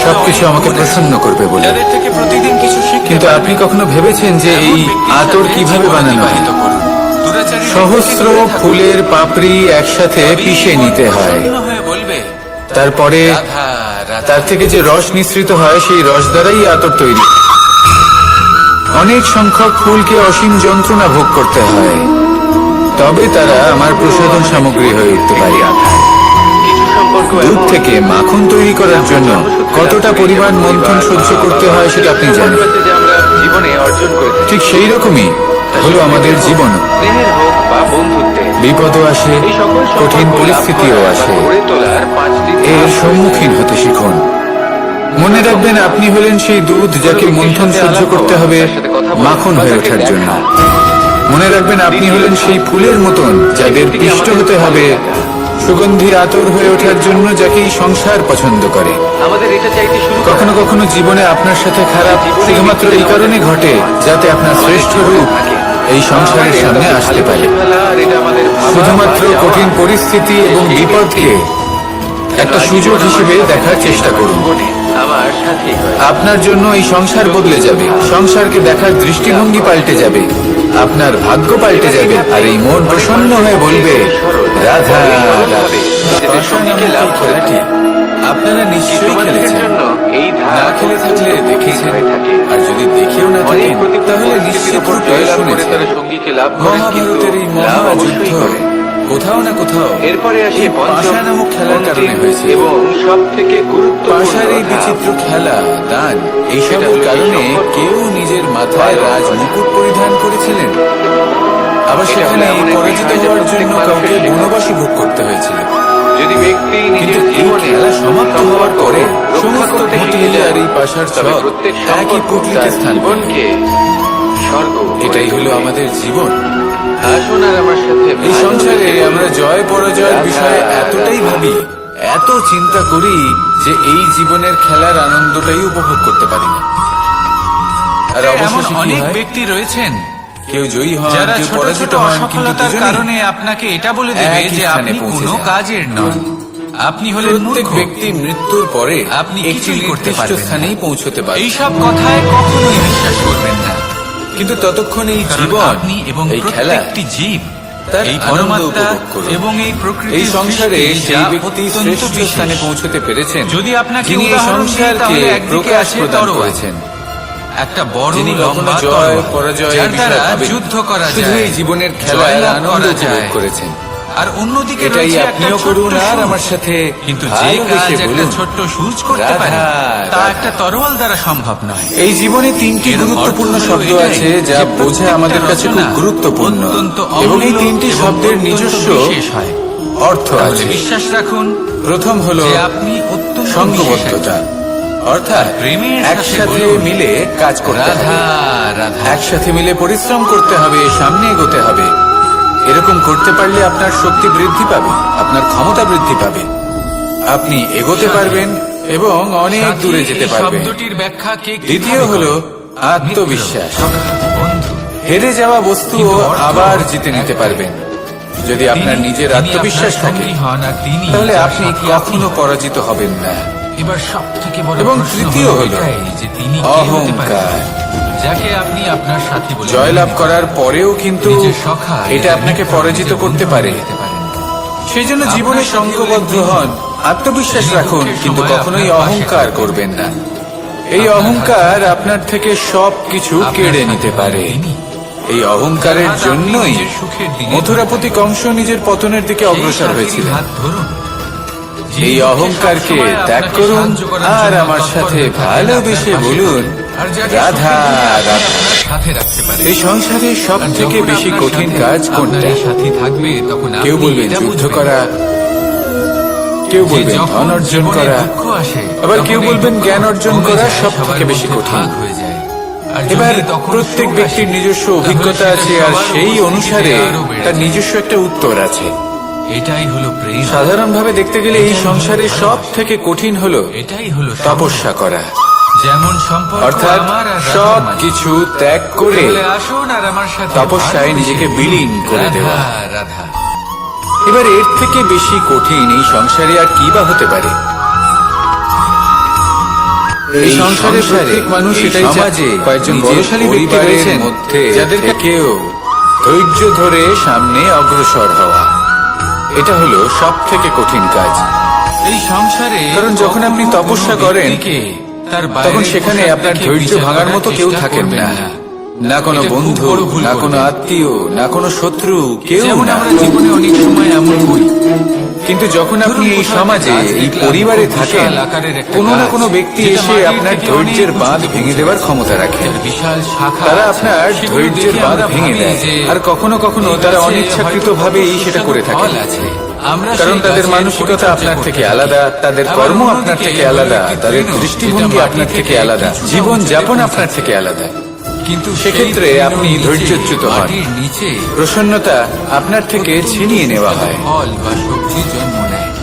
সবকিছু আমাকে প্রসন্ন করবে বলে।
যাদের থেকে প্রতিদিন কিছু শিখতে
কিন্তু
পারবেন,
আপনি কখনো ভেবেছেন যে
এমন
এই
ব্যক্তির
আতর
সাথে
কিভাবে
জীবন
বানানো হয়?
অতিবাহিত করুন। দুরাচারী
সহস্র
ব্যক্তিকে দূরে থাকুন।
ফুলের পাপড়ি একসাথে
তবেই
পিষে
জীবন
নিতে হয়,
প্রসন্ন হয়ে বলবে,
তারপরে
রাধা, রাধা।
তার থেকে যে রস নিঃসৃত হয় সেই রস দ্বারাই আতর তৈরি। অনেক সংখ্যক ফুলকে অসীম যন্ত্রণা ভোগ করতে হয়, তবে তারা আমার প্রসাধন সামগ্রী হয়ে উঠতে পারে। দুধ থেকে মাখন তৈরি করার জন্য কতটা পরিমাণ মন্থন সহ্য করতে হয় সেটা আপনি জানেন। ঠিক সেই রকমই হলো আমাদের জীবন। বিপদও আসে, কঠিন পরিস্থিতিও আসে, এর সম্মুখীন হতে শিখুন। মনে রাখবেন আপনি হলেন সেই দুধ যাকে মন্থন সহ্য করতে হবে মাখন হয়ে ওঠার জন্য। মনে রাখবেন আপনি হলেন সেই ফুলের মতন যাদের পিষ্ট হতে হবে সুগন্ধি আতর হয়ে ওঠার জন্য, যাকে এই সংসার পছন্দ করে। কখনো কখনো জীবনে আপনার সাথে খারাপ শুধুমাত্র এই কারণে ঘটে যাতে আপনার শ্রেষ্ঠ রূপ এই সংসারের সামনে আসতে পারে। শুধুমাত্র কঠিন পরিস্থিতি এবং বিপদকে একটা সুযোগ হিসেবে দেখার চেষ্টা করুন। আপনার জন্য এই সংসার বদলে যাবে, সংসারকে দেখার দৃষ্টিভঙ্গি পাল্টে যাবে, আপনার ভাগ্য পাল্টে যাবে, আর এই মন প্রসন্ন হয়ে বলবে রাধা রাধা। খেলাটি আপনারা নিশ্চয়ই খেলেছেন, না খেলে থাকলে দেখেছেন, আর যদি দেখেও না থাকেন তাহলে নিশ্চিত রূপে শুনেছেন। মহাভারতের এই মহাযুদ্ধ কোথাও না কোথাও
এরপরে আসে
পাশা নামক খেলার কারণে হয়েছে।
এবং সব থেকে
পাশার এই বিচিত্র খেলা, দান, এইসবের কারণে কেউ নিজের মাথায় রাজ মুকুট পরিধান করেছিলেন, আবার সেখানে পরাজিত হওয়ার জন্য কাউকে বনবাসী ভোগ করতে হয়েছিল।
যদি ব্যক্তি
কিন্তু এই খেলা সমাপ্ত হওয়ার পরে সমস্ত ঘটি আর এই পাশার ছক একই পুটলিতে স্থান পেল। এটাই হলো আমাদের জীবন।
আসুন আর আমার সাথে
এই সংসারে আমরা জয় পরাজয়ের বিষয়ে এতটাই ভাবি, এত চিন্তা করি যে এই জীবনের খেলার আনন্দটাই উপভোগ করতে পারি না। আর
এমন
অবশেষে কি
অনেক
হয়?
ব্যক্তি রয়েছেন
কেউ জয়ী হন,
যারা
কেউ
ছোট
পরাজিত
ছোট
হন, কিন্তু
অসফলতার
দুজনেই
কারণে আপনাকে এটা বলে দেবে
একই
যে
স্থানে
আপনি
পৌঁছে
কোনো
যান।
কাজের নন, আপনি হলেন
প্রত্যেক
মূর্খ।
ব্যক্তি মৃত্যুর পরে
আপনি
একটি
কিছুই করতে
নির্দিষ্ট
পারবেন না।
স্থানেই পৌঁছতে পারে।
এইসব কথায় কখনোই বিশ্বাস করবেন না,
কিন্তু ততক্ষণ এই
কারণ
জীবন,
আপনি এবং
এই খেলা,
প্রত্যেকটি জীব,
তার
এই
আনন্দ
পরমাত্মা
উপভোগ করুন।
এবং এই প্রকৃতির
এই সংসারে
সৃষ্টি
সেই
যা
ব্যক্তি
অত্যন্ত
শ্রেষ্ঠ
বিশেষ।
স্থানে পৌঁছতে পেরেছেন
যদি আপনাকে
যিনি এই
উদাহরণ দিই,
সংসারকে
তাহলে একদিকে
প্রকাশ
আছে
প্রদান
তরোয়াল,
করেছেন,
একটা বড়
যিনি কখনো
লম্বা
জয়
তরোয়াল,
পরাজয়
যার দ্বারা
ভাবেন,
যুদ্ধ করা
শুধু
যায়,
এই জীবনের খেলার
জয়লাভ
আনন্দ
করা
উপভোগ
যায়।
করেছেন।
আর অন্যদিকে
এটাই
রয়েছে একটা
আপনিও
ছোট্ট
করুন আর
সুচ।
আমার সাথে
কিন্তু যে
ভালোবেসে
কাজ একটা
বলুন,
ছোট্ট সুচ করতে পারে
রাধা,
তা
রাধা।
একটা তরোয়াল দ্বারা সম্ভব নয়।
এই জীবনে তিনটি
এর
গুরুত্বপূর্ণ
অর্থ হলো
শব্দ
এটাই
আছে যা
যে
বোঝা
প্রত্যেকটা
আমাদের কাছে খুব
রচনা
গুরুত্বপূর্ণ,
অত্যন্ত
এবং এই
অমূল্য
তিনটি
এবং
শব্দের
অত্যন্ত
নিজস্ব
বিশেষ হয়।
অর্থ
তাহলে
আছে।
বিশ্বাস রাখুন
প্রথম হলো
যে আপনি অত্যন্ত বিশেষ
সঙ্গবদ্ধতা, অর্থাৎ
প্রেমের সাথে
একসাথে
বলুন,
মিলে কাজ করতে
রাধা
হবে,
রাধা।
একসাথে মিলে পরিশ্রম করতে হবে, সামনে এগোতে হবে। এরকম করতে পারলে আপনার শক্তি বৃদ্ধি পাবে, আপনার ক্ষমতা বৃদ্ধি পাবে, আপনি এগোতে পারবেন এবং অনেক
সাথী,
দূরে যেতে
এই
পারবেন।
শব্দটির ব্যাখ্যা কে
দ্বিতীয়
কিভাবে
হলো
করে?
আত্মবিশ্বাস।
মিত্র, সখা, বন্ধু।
হেরে যাওয়া বস্তুও
কিন্তু অর্থ
আবার জিতে নিতে
একটাই।
পারবেন যদি আপনার
তিনি-
নিজের
তিনি
আত্মবিশ্বাস
আপনার
থাকে,
সঙ্গী হন আর তিনি
তাহলে
যার
আপনি
সাথী
কখনো পরাজিত হবেন না।
এবার সবথেকে বড়
এবং
প্রশ্ন
তৃতীয় হলো
এটাই যে তিনি কে হতে পারেন,
অহংকার।
যাকে আপনি আপনার সাথী বলে
জয়লাভ
মনে
করার পরেও কিন্তু
নিজের সখা,
এটা
নিজের
আপনাকে
মিত্র,
পরাজিত
নিজের
করতে
বন্ধু
পারে।
হয়ে যেতে পারেন।
সেই জন্য
আপনার
জীবনে
সাথী
সংঘবদ্ধ
হলেন
হন, আত্মবিশ্বাস
যিনি
রাখুন,
দুঃখের
কিন্তু
সময়
কখনোই
আপনার পাশে
অহংকার
থাকবেন।
করবেন না। এই
আপনার
অহংকার আপনার থেকে সবকিছু
আপনার
কেড়ে
সাথী
নিতে
হলেন
পারে।
তিনি।
এই অহংকারের
যার হাত আপনি
জন্যই
নিজের সুখের দিকে
মথুরাপতি
ধরে
কংস নিজের পতনের দিকে
সেই
অগ্রসর
সাথীর
হয়েছিলেন।
হাত ধরুন।
এই
যিনি
অহংকারকে
সবসময়
ত্যাগ
আপনাকে
করুন
সাহায্য করার
আর
জন্য
আমার
তৎপর
সাথে
হয়ে থাকেন,
ভালোবেসে
আপনার পাশে
বলুন
থাকেন। আর যাকে
রাধা
সুখের দিকে আপনি
রাধা।
আপনার সাথে রাখতে পারেন।
এই সংসারে সব
আর
থেকে
যখন
বেশি
আপনার
কঠিন
সাথে
কাজ
আপনার
কোনটা?
এই সাথী থাকবে, তখন
কেউ
আপনি
বলবেন
এটা
যুদ্ধ
বুঝবেন
করা, কেউ
যে
বলবেন
যখন
ধন অর্জন
জীবনে
করা,
দুঃখ আসে,
আবার
তখন
কেউ
এই
বলবেন
দুঃখ
জ্ঞান অর্জন
কমে
করা
যায়,
সব
সবার
থেকে বেশি
মধ্যে
কঠিন।
ভাগ হয়ে যায়। আর যদি
এবার
তখন
প্রত্যেক
সুখ
ব্যক্তির
আসে,
নিজস্ব
তাহলে
অভিজ্ঞতা
সেটা
আছে আর
সবার
সেই
উপস্থিতিতে
অনুসারে
আরো বেড়ে
তার
যায়।
নিজস্ব একটা উত্তর আছে।
এটাই হলো প্রেম,
সাধারণভাবে দেখতে গেলে এই সংসারে সব থেকে কঠিন হলো
এটাই হলো
তপস্যা করা,
যেমন সম্পর্ক
অর্থাৎ
আমার আর রাধার
সব
মাঝে।
কিছু ত্যাগ করে
তাহলে আসুন আর আমার সাথে
তপস্যায়
ভালোবেসে
নিজেকে বিলীন করে
রাধা,
দেওয়া।
রাধা।
এবার এর থেকে বেশি কঠিন এই সংসারে আর কি বা হতে পারে? এই সংসারে প্রত্যেক মানুষ এটাই সমাজে কয়েকজন বলশালী ব্যক্তি রয়েছেন মধ্যে যাদের কেউ ধৈর্য ধরে সামনে অগ্রসর হওয়া, এটা হলো সব থেকে কঠিন কাজ।
এই সংসারে
কারণ যখন আপনি
কখনো
তপস্যা
কোনো
করেন,
ব্যক্তিকে তার
তখন
বাইরের
সেখানে
পোশাক
আপনার
দেখে
ধৈর্য
বিচার
ভাঙার
করার
মতো কেউ
চেষ্টা
থাকেন
করবেন
না, না কোনো
এটা খুব
বন্ধু,
বড় ভুল
না কোনো
করবেন।
আত্মীয়, না কোনো শত্রু, কেউ
যেমন
না।
আমরা জীবনে অনেক সময় এমন করি,
কিন্তু যখন আপনি
ধরুন
এই
কোথাও
সমাজে
একটা গাছ
এই
দেখলাম,
পরিবারে
খুব
থাকেন,
বিশাল আকারের একটা
কোনো না
গাছ,
কোনো ব্যক্তি
যেটা
এসে
মাটির
আপনার
থেকে
ধৈর্যের
অনেক
বাঁধ
উঁচুতে
ভেঙে দেওয়ার ক্ষমতা রাখেন।
যার বিশাল শাখা
তারা
আছে,
আপনার
সেগুলো
ধৈর্যের
দেখে
বাঁধ
আমরা
ভেঙে
ভাবি
দেয়,
যে
আর কখনো কখনো
এই
তারা
গাছে
অনিচ্ছাকৃত
হয়তো
ভাবে
খুব
সেটা
সুস্বাদু
করে থাকেন।
ফল আছে। আমরা
কারণ
সেই
তাদের
গাছের
মানসিকতা
পরিচর্যা
আপনার
করতে
থেকে
থাকি।
আলাদা, তাদের
আবার
কর্ম
অন্যদিকে
আপনার থেকে
হলো
আলাদা,
একটি
তাদের
তৃণ,
দৃষ্টিভঙ্গি
যেটা
আপনার
মাটি
থেকে
থেকে
আলাদা,
কিছুটা
জীবন
উঁচুতে
যাপন
পৌঁছে
আপনার থেকে আলাদা।
কিন্তু
সেক্ষেত্রে
সেই
আপনি
তৃণ
ধৈর্যচ্যুত
নিচে,
হন।
মাটির নিচে
প্রসন্নতা আপনার থেকে ছিনিয়ে নেওয়া হয়।
ফল বা সবজি জন্ম নেয়।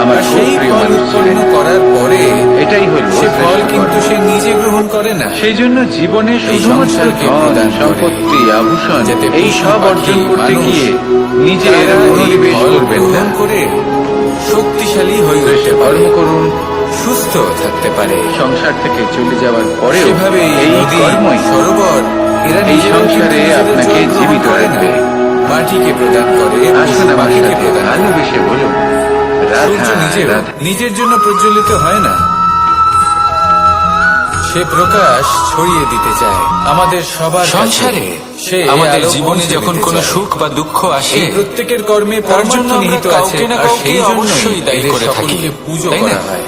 আমার
আর
খুব
সেই
প্রিয়
ফল
মানুষ ছিলেন।
উৎপন্ন করার পরে
এটাই হলো
সে ফল
শ্রেষ্ঠ
কিন্তু
কর্ম।
সে নিজে গ্রহণ করে না,
সেই জন্য জীবনে
এই
শুধুমাত্র
সংসারকে
ধন
প্রদান করে।
সম্পত্তি আভূষণ
যাতে
এই
পশু,
সব
পাখি,
অর্জন করতে
মানুষ
গিয়ে নিজের
তারা এই
মনোনিবেশ
ফল
করবেন না।
গ্রহণ করে শক্তিশালী হয়ে
শ্রেষ্ঠ
উঠতে পারে,
কর্ম করুন।
সুস্থ থাকতে পারে।
সংসার থেকে চলে যাওয়ার পরেও
সেভাবে
এই
নদী,
কর্মই
সরোবর এরা
এই
নিজেরাও কিন্তু
সংসারে
নিজেদের
আপনাকে
জল গ্রহণ
জীবিত
করে না।
রাখবে।
মাটিকে প্রদান করে,
আসুন আমার
পাখিকে
সাথে
প্রদান করে।
ভালোবেসে বলুন,
সূর্য
রাধা
নিজেও
রাধা।
নিজের জন্য প্রজ্বলিত হয় না, সে প্রকাশ ছড়িয়ে দিতে চায় আমাদের সবার কাছে।
সংসারে
সে
আমাদের
আলো
জীবনে
পৌঁছে
যখন
দিতে
কোনো
চায়।
সুখ বা দুঃখ আসে,
এই প্রত্যেকের কর্মে
তার জন্য
পরমার্থ
আমরা
নিহিত আছে,
কাউকে না
আর
কাউকে
সেই
অবশ্যই
জন্যই
দায়ী
এদের
করে থাকি।
সকলকে পুজো
তাই না?
করা হয়।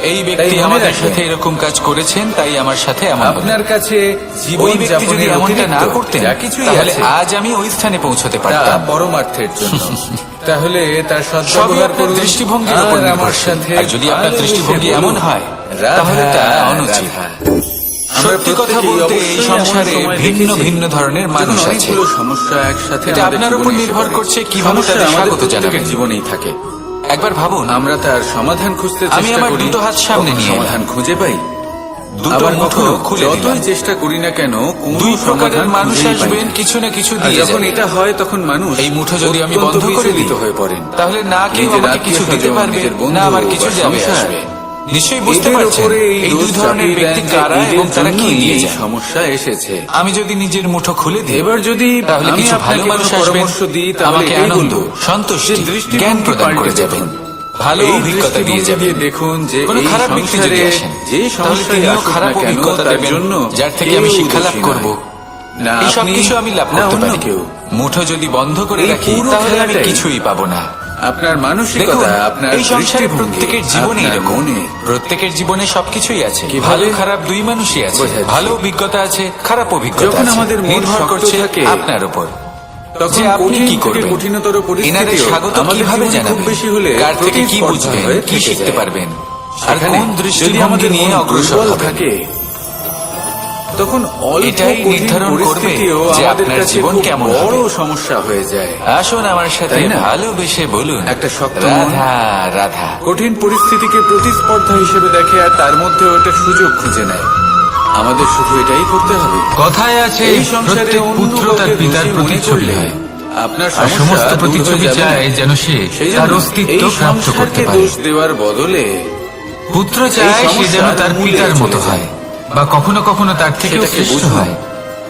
এই ব্যক্তি
মনে
আমাদের
রাখবেন,
সাথে এরকম কাজ করেছেন, তাই আমার সাথে এমন হলো।
আপনার কাছে জীবন
ওই ব্যক্তি যদি
যাপনের
এমনটা না
অতিরিক্ত
করতেন,
যা কিছুই
তাহলে
আছে,
আজ আমি ওই স্থানে পৌঁছতে
তা
পারতাম।
পরমার্থের জন্য। তাহলে তার
সবই
সদ্ব্যবহার
আপনার
করুন
দৃষ্টিভঙ্গির উপর
আর আমার
নির্ভরশীল।
সাথে
আর যদি আপনার
ভালোবেসে
দৃষ্টিভঙ্গি
বলুন,
এমন হয়,
রাধা,
তাহলে তা অনুচিত।
রাধা। আমরা
সত্যি কথা
প্রত্যেকেই
বলতে এই
অবশ্যই
সংসারে
এমন সময়
ভিন্ন
দেখেছি
ভিন্ন ধরনের
যখন
মানুষ আছে।
অনেকগুলো সমস্যা একসাথে
এটা
আমাদের
আপনার উপর
জীবনে এসে
নির্ভর
পড়ে।
করছে কিভাবে
সমস্যা
তাদের
আমাদের
স্বাগত
প্রত্যেকের
জানাবেন।
জীবনেই থাকে।
একবার ভাবুন,
আমরা তার সমাধান খুঁজতে
আমি
চেষ্টা
আমার
করি,
দুটো হাত সামনে
কখনো
নিয়ে এলাম।
সমাধান খুঁজে পাই,
দুটো
আবার
মুঠো
কখনো
খুলে
যতই
দিলাম।
চেষ্টা করি না কেন কোনো
দুই প্রকারের
সমাধান
মানুষ
খুঁজেই পাই
আসবেন,
না।
কিছু না কিছু
আর
দিয়ে
যখন
যাবেন।
এটা হয় তখন মানুষ
এই মুঠো যদি আমি
অত্যন্ত
বন্ধ করে দিই,
বিচলিত হয়ে পড়েন।
তাহলে না কেউ
নিজের
আমাকে কিছু দিতে
আত্মীয়-স্বজন,
পারবে,
নিজের বন্ধু
না আমার কিছু
বা
যাবে
সংসার,
আসবে। নিশ্চয়ই বুঝতে
এদের
পারছেন
উপরে
এই দুই
দোষ
ধরনের
চাপিয়ে
ব্যক্তি
দেন যে
কারা
এদের
এবং তারা কি
জন্যই
দিয়ে
এই
যায়।
সমস্যা এসেছে।
আমি যদি নিজের মুঠো খুলে দিই,
এবার যদি
তাহলে
আমি
কিছু ভালো
আপনাকে
মানুষ
কোনো
আসবেন,
পরামর্শ দিই, তাহলে
আমাকে
এটাই
আনন্দ,
বলবো,
সন্তুষ্টি,
যে দৃষ্টিভঙ্গি
জ্ঞান প্রদান করে
পাল্টে
যাবেন,
দেখুন।
ভালো
এই
অভিজ্ঞতা দিয়ে
দৃষ্টিভঙ্গি
যাবেন।
দেখুন যে
কোনো
এই
খারাপ ব্যক্তি যদি
সংসারে
আসেন,
যে
তাহলে
সমস্যাই
তিনিও
আসুক
খারাপ
না কেন,
অভিজ্ঞতা
তার
দেবেন,
জন্য
যার থেকে
কেউ
আমি শিক্ষা লাভ
দোষী
করব।
নয়। না
এই সব
আপনি,
কিছু আমি লাভ
না
করতে
অন্য
পারি।
কেউ।
মুঠো যদি বন্ধ করে
এই
রাখি,
পুরো
তাহলে আমি
খেলাটাই
কিছুই পাবো না।
আপনার
দেখুন,
মানসিকতা, আপনার
এই সংসারে
দৃষ্টিভঙ্গি,
প্রত্যেকের জীবনে
আপনার
এরকম।
মনে।
প্রত্যেকের জীবনে সবকিছুই আছে।
কিভাবে?
ভালো খারাপ দুই মানুষই আছে।
বোঝা যাচ্ছে।
ভালো অভিজ্ঞতা আছে, খারাপ অভিজ্ঞতা
যখন
আছে।
আমাদের মন
নির্ভর
শক্ত
করছে
থাকে,
আপনার উপর
তখন
যে আপনি
কঠিন
কি
থেকে
করবেন।
কঠিনতর
এনাদের
পরিস্থিতিও
স্বাগত
আমাদের
কিভাবে
জীবনে খুব
জানাবেন,
বেশি হলে
কার থেকে কি
প্রতিস্পর্ধা
বুঝবেন,
হয়ে
কি
থেকে
শিখতে
যায়।
পারবেন, আর
সেখানে
কোন
যদি
দৃষ্টিভঙ্গি
আমাদের
নিয়ে
মন
অগ্রসর
দুর্বল
হবেন।
থাকে, তখন অল্প
এটাই
কঠিন
নির্ধারণ করবে
পরিস্থিতিও
যে
আমাদের
আপনার
কাছে
জীবন
খুব
কেমন
বড়
হবে।
সমস্যা হয়ে যায়।
আসুন আমার সাথে
তাই না?
ভালোবেসে বলুন,
একটা শক্ত মন,
রাধা রাধা।
কঠিন পরিস্থিতিকে প্রতিস্পর্ধা হিসেবে দেখে আর তার মধ্যে ওটা সুযোগ খুঁজে নেয়। আমাদের শুধু এটাই করতে হবে।
কথায় আছে
এই সংসারে
প্রত্যেক
অন্য
পুত্র তার
কাউকে
পিতার
দোষী মনে
প্রতিচ্ছবি
করলে
হয়,
আপনার
আর
সমস্যা
সমস্ত
দূর হয়ে
প্রতিচ্ছবি
যাবে না।
চায় যেন সে
সেই
তার
জন্য
অস্তিত্ব
এই
প্রাপ্ত করতে
সংসারকে
পারে।
দোষ দেওয়ার বদলে
পুত্র চায় সে
সমস্যার
যেন তার
মূলে
পিতার
চলে
মতো
যায়।
হয়, বা কখনো কখনো তার থেকেও
সেটাকে
শ্রেষ্ঠ
বুঝুন।
হয়।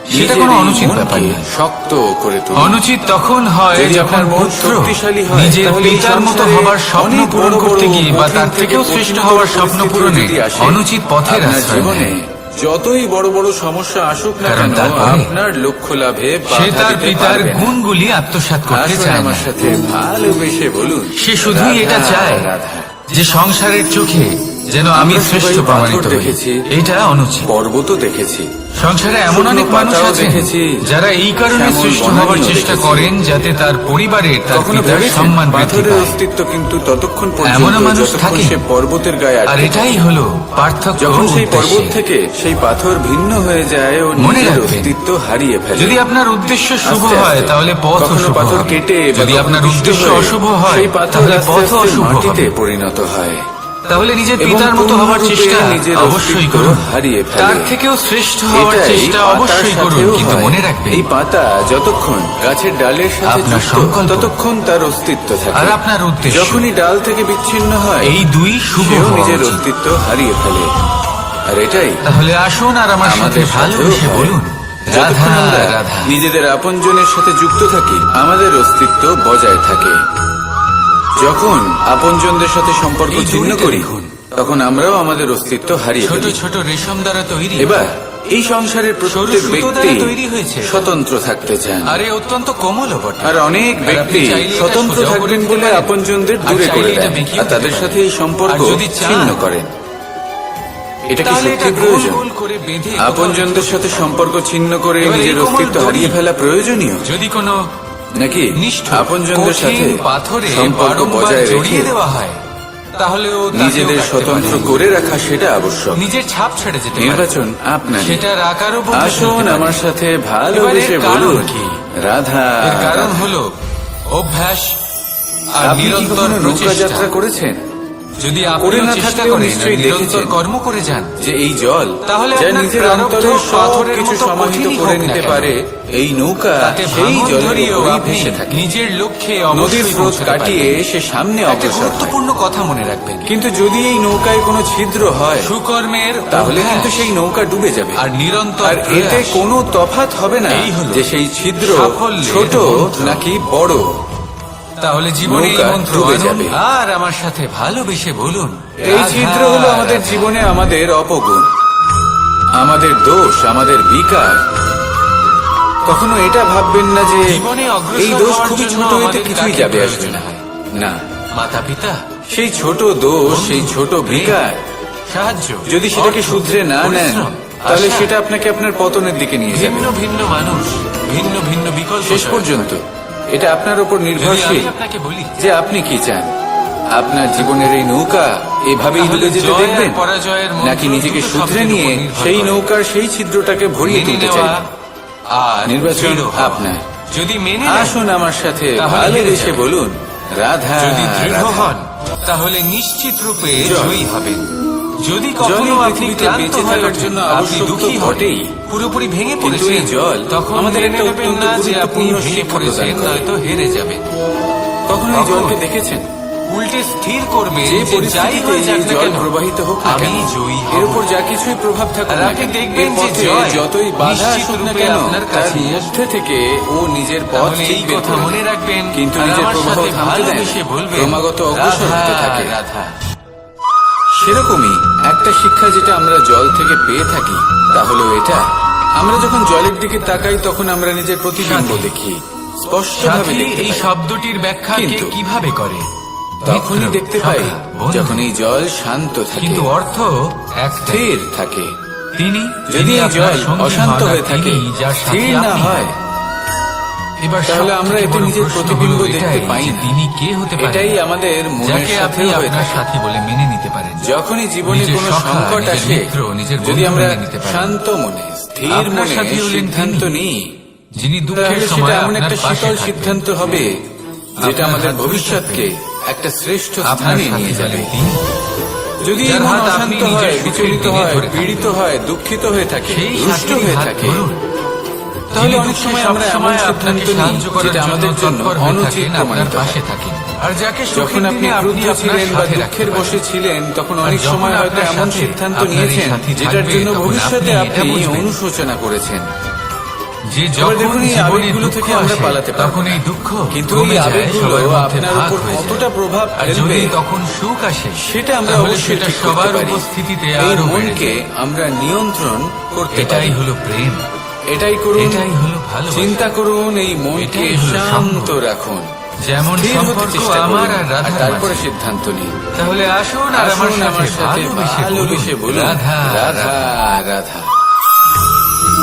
সেটা
নিজের
কোনো
এই
অনুচিত
মনকে
ব্যাপার না।
শক্ত করে তুলুন।
অনুচিত তখন হয়
যদি
যখন
আপনার মন
পুত্র
শক্তিশালী হয়,
নিজের
তাহলে এই
পিতার মতো
সংসারে
হবার স্বপ্ন
অনেক
পূরণ
বড়
করতে
বড়
গিয়ে বা
কঠিন
তার
থেকে
থেকেও শ্রেষ্ঠ
কঠিনতর
হওয়ার স্বপ্ন
পরিস্থিতি
পূরণে
যদি আসে,
অনুচিত পথের
আপনার
আশ্রয়
জীবনে
নেয়।
যতই বড় বড় সমস্যা আসুক না
কারণ
কেন,
তারপরে
আপনার লক্ষ্য লাভে
সে
বাধা
তার
দিতে
পিতার
পারবে না।
গুণগুলি আত্মসাৎ করতে
আসুন
চায় না।
আমার সাথে ভালোবেসে বলুন,
সে শুধুই
রাধা,
এটা চায়
রাধা।
যে সংসারের চোখে যেন আমি
আমরা
শ্রেষ্ঠ
সবাই
প্রমাণিত
পাথর
হই।
দেখেছি,
এটা অনুচিত।
পর্বতও দেখেছি,
সংসারে এমন
শুকনো
অনেক মানুষ
পাতাও
আছে
দেখেছি,
যারা এই কারণে
শ্যামল
শ্রেষ্ঠ
বনানীও
হওয়ার চেষ্টা
দেখেছি।
করেন যাতে তার পরিবারের তার
কখনো
পিতার
ভেবেছেন
সম্মান বৃদ্ধি
পাথরের
পায়।
অস্তিত্ব কিন্তু ততক্ষণ
এমনও
পর্যন্ত
মানুষ
যতক্ষণ
থাকে।
সে পর্বতের গায়ে
আর
আটকে
এটাই
থাকে।
হলো পার্থক্য
যখন সেই পর্বত
উদ্দেশ্যে।
থেকে সেই পাথর ভিন্ন হয়ে যায় ও
মনে
নিজের
রাখবেন,
অস্তিত্ব হারিয়ে ফেলে।
যদি আপনার উদ্দেশ্য শুভ
আস্তে
হয়
আস্তে।
তাহলে পথ
কখনো
শুভ
পাথর
হবে।
কেটে বা
যদি
কখনো
আপনার
পিষ্ট
উদ্দেশ্য
হয়ে
অশুভ হয়
সেই পাথর
তাহলে
আস্তে
পথ
আস্তে
অশুভ
মাটিতে
হবে।
পরিণত হয়
তাহলে নিজের
এবং
পিতার মতো হওয়ার
পূর্ণরূপে
চেষ্টা
নিজের
অবশ্যই
অস্তিত্ব
করুন,
হারিয়ে ফেলে।
তার থেকেও শ্রেষ্ঠ হওয়ার
এটাই
চেষ্টা
পাতার
অবশ্যই করুন,
সাথেও
কিন্তু
হয়।
মনে রাখবেন
এই পাতা যতক্ষণ গাছের ডালের সাথে
আপনার
যুক্ত,
সংকল্প
ততক্ষণ তার অস্তিত্ব থাকে।
আর আপনার উদ্দেশ্য,
যখনই ডাল থেকে বিচ্ছিন্ন হয়,
এই দুই শুভ
সেও
হওয়া
নিজের
উচিত।
অস্তিত্ব হারিয়ে ফেলে। আর এটাই
তাহলে আসুন আর আমার সাথে
আমাদের সাথেও
ভালোবেসে
হয়।
বলুন, রাধা
যতক্ষণ আমরা
রাধা।
নিজেদের আপনজনের সাথে যুক্ত থাকি, আমাদের অস্তিত্ব বজায় থাকে। যখন আপনজনদের সাথে সম্পর্ক
এই
ছিন্ন
দড়িটা
করি,
দেখুন।
তখন আমরাও আমাদের অস্তিত্ব হারিয়ে
ছোট
ফেলি।
ছোট রেশম দ্বারা তৈরি।
এবার এই সংসারের প্রত্যেক
সুতো
ব্যক্তি
দ্বারা তৈরি হয়েছে।
স্বতন্ত্র থাকতে চান,
আরে অত্যন্ত কোমলও বটে।
আর অনেক
আর
ব্যক্তি
আপনি চাইলে এটা
স্বতন্ত্র
সোজাও করে
থাকবেন
দিতে
বলে
পারেন।
আপনজনদের
আর
দূরে করে
চাইলে এটা
দেন,
বেঁকিয়েও
আর তাদের
দিতে
সাথে
পারেন।
এই সম্পর্ক
আর যদি চান,
ছিন্ন করেন। এটা কি
তাহলে
সত্যি
এটা গোল
প্রয়োজন?
গোল করে বেঁধে
আপনজনদের সাথে সম্পর্ক ছিন্ন করে
এবার এই
নিজের
কোমল
অস্তিত্ব
দড়ি
হারিয়ে ফেলা প্রয়োজনীয়
যদি কোনো
নাকি
নিষ্ঠুর
আপনজনদের
কঠিন
সাথে
পাথরে
সম্পর্ক
বারংবার
বজায় রেখে
জড়িয়ে দেওয়া হয়, তাহলে ও তাকেও
নিজেদের
কাটতে
স্বতন্ত্র
পারে।
করে রাখা সেটা আবশ্যক।
নিজের ছাপ ছেড়ে যেতে পারে।
নির্বাচন আপনার।
সেটার আকারও বদলে
আসুন
ফেলতে পারে।
আমার সাথে ভালোবেসে
এবার এর কারণ
বলুন,
কি?
রাধা
এর কারণ
রাধা।
হলো অভ্যাস, আর
আপনি কি
নিরন্তর
কখনো নৌকা
প্রচেষ্টা।
যাত্রা করেছেন?
যদি
করে
আপনি
না
চেষ্টা
থাকলেও
করেন আর
নিশ্চয়ই
নিরন্তর
দেখেছেন
কর্ম করে যান,
যে এই জল
তাহলে
যা
আপনার
নিজের
প্রারব্ধ
অন্তরে সব
পাথরের
কিছু
মতো
সমাহিত
কঠিনই
করে
হোক না
নিতে
কেন,
পারে, এই নৌকা
তাতে
সেই
ভাঙন
জলের
ধরিয়েও
উপরেই
আপনি
ভেসে থাকে।
নিজের লক্ষ্যে
নদীর
অবশ্যই
স্রোত
পৌঁছতে
কাটিয়ে
পারবেন।
সে সামনে
একটা
অগ্রসর হয়।
গুরুত্বপূর্ণ কথা মনে রাখবেন,
কিন্তু যদি এই নৌকায় কোনো ছিদ্র হয়
সুকর্মের
তাহলে
অভ্যাস
কিন্তু সেই নৌকা ডুবে যাবে।
আর নিরন্তর
আর এতে
প্রয়াস,
কোনো তফাৎ হবে না
এই হলো
যে সেই ছিদ্র
সাফল্যের
ছোট
মন্ত্র।
নাকি বড়।
তাহলে জীবনে এই
নৌকা
মন্ত্র
ডুবে
আনুন
যাবে।
আর আমার সাথে ভালোবেসে বলুন,
এই ছিদ্র হলো
রাধা,
আমাদের
রাধা।
জীবনে আমাদের অপগুণ, আমাদের দোষ, আমাদের বিকার। কখনো এটা ভাববেন না যে
জীবনে অগ্রসর
এই দোষ
হওয়ার
খুবই
জন্য
ছোট, এতে
আমাদের
কিছুই
কাকে
যাবে আসবে
প্রয়োজন
না।
হয়?
না,
মাতা পিতা,
সেই ছোট দোষ, সেই ছোট বিকার
সাহায্য,
যদি সেটাকে
অর্থ,
শুধরে না নেন
পরিশ্রম,
তাহলে
আশা,
সেটা আপনাকে আপনার পতনের দিকে নিয়ে যাবে।
ভিন্ন ভিন্ন মানুষ, ভিন্ন ভিন্ন বিকল্প
শেষ
ছাড়া।
পর্যন্ত এটা আপনার উপর
যদি
নির্ভরশীল
আমি আপনাকে বলি
যে আপনি কি চান। আপনার জীবনের এই নৌকা এভাবেই
তাহলে
ডুবে যেতে
জয় আর
দেখবেন,
পরাজয়ের মন্ত্র
নাকি নিজেকে
দুটো
শুধরে
শব্দের
নিয়ে
উপর নির্ভর
সেই
করে।
নৌকার সেই ছিদ্রটাকে ভরিয়ে
মেনে
তুলতে
নেওয়া
চাই।
আর
নির্বাচন
দৃঢ় হওয়া।
আপনার।
যদি মেনে নেন,
আসুন আমার সাথে
তাহলে হেরে
ভালোবেসে
যাবেন।
বলুন, রাধা
যদি দৃঢ়
রাধা।
হন তাহলে নিশ্চিত রূপে
জয়।
জয়ী হবেন। যদি
জল
কখনো
এই
আপনি
পৃথিবীতে
ক্লান্ত
বেঁচে
হয়ে
থাকার
ওঠেন,
জন্য
আপনি
আবশ্যক তো
দুঃখী
বটেই।
হন, পুরোপুরি ভেঙে
কিন্তু
পড়েছেন,
এই জল
তখন
আমাদের
মেনে
একটা
নেবেন
অত্যন্ত
না যে আপনি
গুরুত্বপূর্ণ
ভেঙে
শিক্ষা
পড়েছেন,
প্রদান করে।
নয়তো হেরে যাবেন।
কখনো এই
কখন?
জলকে দেখেছেন?
উল্টে স্থির করবেন
যে
যে যাই
পরিস্থিতিতে
হয়ে যাক
এই
না
জল
কেন,
প্রবাহিত হোক না
আমি
কেন,
জয়ী
এর
হব।
উপর যা কিছুই প্রভাব থাকুক
আর
না
আপনি
কেন,
দেখবেন
এর
যে
পথে
জয়
যতই বাধা
নিশ্চিত
আসুক না
রূপে
কেন,
আপনার
তার
কাছেই
মধ্যে থেকে ও নিজের পথ
তাহলে
ঠিক
এই
বের
কথা
করে
মনে
নেয়।
রাখবেন,
কিন্তু
আর
নিজের
আমার
প্রবাহ
সাথে
থামতে দেয়
ভালোবেসে
না,
বলবেন,
ক্রমাগত অগ্রসর হতে
রাধা,
থাকে।
রাধা।
সেরকমই একটা শিক্ষা যেটা আমরা জল থেকে পেয়ে থাকি তা হলো এটা, আমরা যখন জলের দিকে তাকাই তখন আমরা নিজের প্রতিবিম্ব
সাথী।
দেখি, স্পষ্টভাবে
সাথী
দেখতে
এই
পাই।
শব্দটির ব্যাখ্যা কে
কিন্তু
কিভাবে করে?
তখনই
মিত্র,
দেখতে পাই
সখা, বন্ধু।
যখন এই জল শান্ত থাকে,
কিন্তু অর্থ একটাই।
স্থির থাকে।
তিনি
যদি
যিনি
এই
আপনার
জল
সঙ্গী
অশান্ত
হন, আর
হয়ে থাকে,
তিনি যার সাথী
স্থির না
আপনি
হয়,
হন। এবার
তাহলে
সবথেকে
আমরা এতে
বড়
নিজের
প্রশ্ন
প্রতিবিম্ব
হলো
দেখতে
এটাই
পাই
যে
না।
তিনি কে হতে পারেন,
এটাই আমাদের মনের
যাকে আপনি
সাথে হয়ে
আপনার
থাকে।
সাথী বলে মেনে নিতে পারেন।
যখনই জীবনে
নিজের
কোনো
সখা,
সংকট
নিজের
আসে,
মিত্র, নিজের
যদি
বন্ধু
আমরা
মেনে নিতে পারেন।
শান্ত মনে, স্থির
আপনার
মনে
সাথী হলেন
সিদ্ধান্ত
তিনি,
নিই,
যিনি দুঃখের
তাহলে সেটা
সময়
এমন
আপনার
একটা
পাশে
শীতল
থাকবেন।
সিদ্ধান্ত হবে যেটা
আপনার
আমাদের
হাত
ভবিষ্যৎকে একটা শ্রেষ্ঠ
আপনার
স্থানে
সাথী
নিয়ে যাবে।
হলেন তিনি,
যদি
যার
মন
হাত আপনি
অশান্ত
নিজের
হয়,
সুখের
বিচলিত
দিনে
হয়,
ধরে থাকবেন।
পীড়িত হয়, দুঃখিত হয়ে থাকে,
সেই
রুষ্ট
সাথীর
হয়ে
হাত
থাকে,
ধরুন।
তাহলে
যিনি
অনেক
দুঃখে
সময় আমরা এমন
সবসময়
সিদ্ধান্ত
আপনাকে
নিই
সাহায্য করার
যেটা আমাদের জন্য
তৎপর হয়ে
অনুচিত
থাকেন,
প্রমাণিত
আপনার পাশে
হয়।
থাকেন। আর যাকে
যখন
সুখের
আপনি
দিনে
ক্রুদ্ধ
আপনার
ছিলেন বা
সাথে রাখতে
দুঃখের
পারেন।
বসে ছিলেন, তখন
আর
অনেক
যখন
সময় হয়তো
আপনার
এমন
সাথে
সিদ্ধান্ত
আপনার এই
নিয়েছেন
সাথী
যেটার
থাকবে,
জন্য
তখন
ভবিষ্যতে
আপনি এটা
আপনি
বুঝবেন।
অনুশোচনা করেছেন।
যে
এবার
যখন
দেখুন এই
জীবনে
আবেগগুলো
দুঃখ
থেকে আমরা
আসে,
পালাতে পারবো
তখন
না।
এই দুঃখ
কিন্তু
কমে
এই
যায়,
আবেগগুলো
সবার মধ্যে
আপনার
ভাগ
উপর
হয়ে
কতটা
যায়।
প্রভাব
আর
ফেলবে
যদি তখন সুখ আসে,
সেটা আমরা
তাহলে
অবশ্যই
সেটা
ঠিক করতে
সবার
পারি।
উপস্থিতিতে
এই
আরো বেড়ে
মনকে
যায়।
আমরা নিয়ন্ত্রণ করতে
এটাই
পারি।
হলো প্রেম,
এটাই করুন,
এটাই হলো ভালোবাসা।
চিন্তা করুন, এই মনকে
এটাই হলো
শান্ত
সঙ্গ।
রাখুন,
যেমন
স্থির হতে
সম্পর্ক
চেষ্টা করুন,
আমার আর রাধার
তারপরে
মাঝে।
সিদ্ধান্ত নিন।
তাহলে আসুন আর আমার
আসুন
সাথে
ভালোবেসে বলুন,
রাধা,
রাধা রাধা।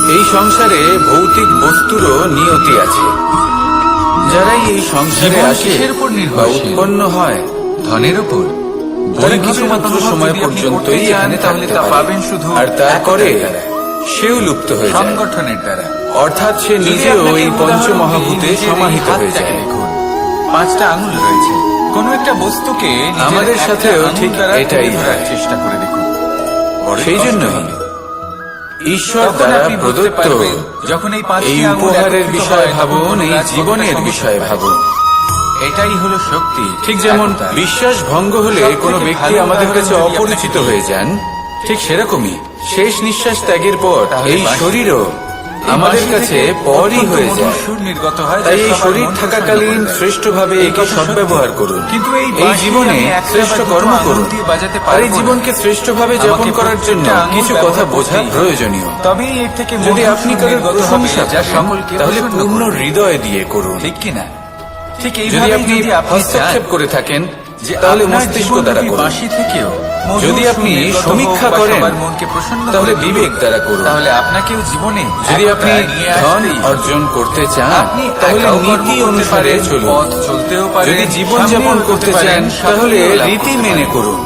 এই সংসারে ভৌতিক বস্তুরও নিয়তি আছে। যারাই এই সংসারে
জীবন
আসে
কিসের উপর
বা
নির্ভরশীল?
উৎপন্ন হয়,
ধনের উপর।
তারা কিছু মাত্র সময় পর্যন্তই এখানে
তাহলে
থাকতে
তা
পারে।
পাবেন শুধু
আর তারপরে
একতার দ্বারা,
সেও লুপ্ত হয়ে যায়,
সংগঠনের দ্বারা।
অর্থাৎ সে
যদি
নিজেও
আপনাকে
এই
উদাহরণ
পঞ্চমহাভূতে
দিই, নিজের এই
সমাহিত হয়ে
হাতটাকে
যায়।
দেখুন, 5টা আঙুল রয়েছে। কোন একটা বস্তুকে নিজের
আমাদের
একটা
সাথেও
আঙুল
ঠিক
দ্বারা
এটাই
তুলে ধরার
হয়।
চেষ্টা করে দেখুন। বড়ই
সেই
কষ্ট
জন্যই
হবে।
ঈশ্বর
তখন
দ্বারা
আপনি বুঝতে
প্রদত্ত
পারবেন, যখন এই 5টি
এই
আঙুল
উপহারের
একত্রিত
বিষয়ে
হয়,
ভাবুন,
তখন
এই
কাজ কতটা
জীবনের
সহজ
বিষয়ে
হয়।
ভাবুন।
এটাই হলো শক্তি।
ঠিক যেমন
একতা।
বিশ্বাস ভঙ্গ হলে
সবথেকে
কোনো ব্যক্তি
ভালো
আমাদের
উদাহরণ
কাছে
যদি
অপরিচিত
আপনাকে
হয়ে যান, ঠিক সেরকমই শেষ নিঃশ্বাস ত্যাগের পর
তাহলে
এই
বাঁশি-
শরীরও
এই
আমাদের
বাঁশি
কাছে
থেকে
পরই
অত্যন্ত
হয়ে
মধুর
যায়।
সুর নির্গত হয়, যা
তাই এই
সবার
শরীর
মন প্রসন্ন
থাকাকালীন
করে দেয়।
শ্রেষ্ঠভাবে
এই
একে
কথা
সদ্ব্যবহার
সত্যি।
করুন।
কিন্তু এই
এই
বাঁশি
জীবনে
আমি একটা
শ্রেষ্ঠ
বা দুটো
কর্ম
আঙুল
করুন।
দিয়ে বাজাতে
আর এই
পারবো না।
জীবনকে শ্রেষ্ঠভাবে যাপন
আমাকে
করার জন্য
প্রত্যেকটা আঙুল
কিছু কথা
ব্যবহার
বোঝা
করতেই হবে।
প্রয়োজনীয়।
তবেই এর থেকে
যদি
মধুর
আপনি
সুর
কারোর
নির্গত হবে,
প্রশংসা
যা
করেন,
সকলকে
তাহলে
প্রসন্ন
পূর্ণ
করবে।
হৃদয় দিয়ে করুন।
ঠিক কিনা? ঠিক
যদি
এইভাবে
আপনি
যদি আপনি
হস্তক্ষেপ
চান
করে থাকেন
যে
তাহলে
আপনার
মস্তিষ্ক
জীবনরূপী
দ্বারা করুন।
বাঁশি থেকেও মধুর
যদি
সুর
আপনি
নির্গত হোক
সমীক্ষা
বা
করেন,
সবার মনকে প্রসন্ন
তাহলে
করে
বিবেক
তুলুক,
দ্বারা করুন।
তাহলে আপনাকেও জীবনে
যদি
একতা
আপনি
নিয়ে
ধন
আসতেই হবে।
অর্জন করতে চান,
আপনি
তাহলে
একাও কর্ম
নীতি
করতে
অনুসারে
পারেন,
চলুন।
পথ চলতেও পারেন,
যদি জীবন যাপন
সামনেও
করতে
এগোতে
চান,
পারেন,
তাহলে
সাফল্যও লাভ
রীতি
করতে
মেনে
পারেন।
করুন।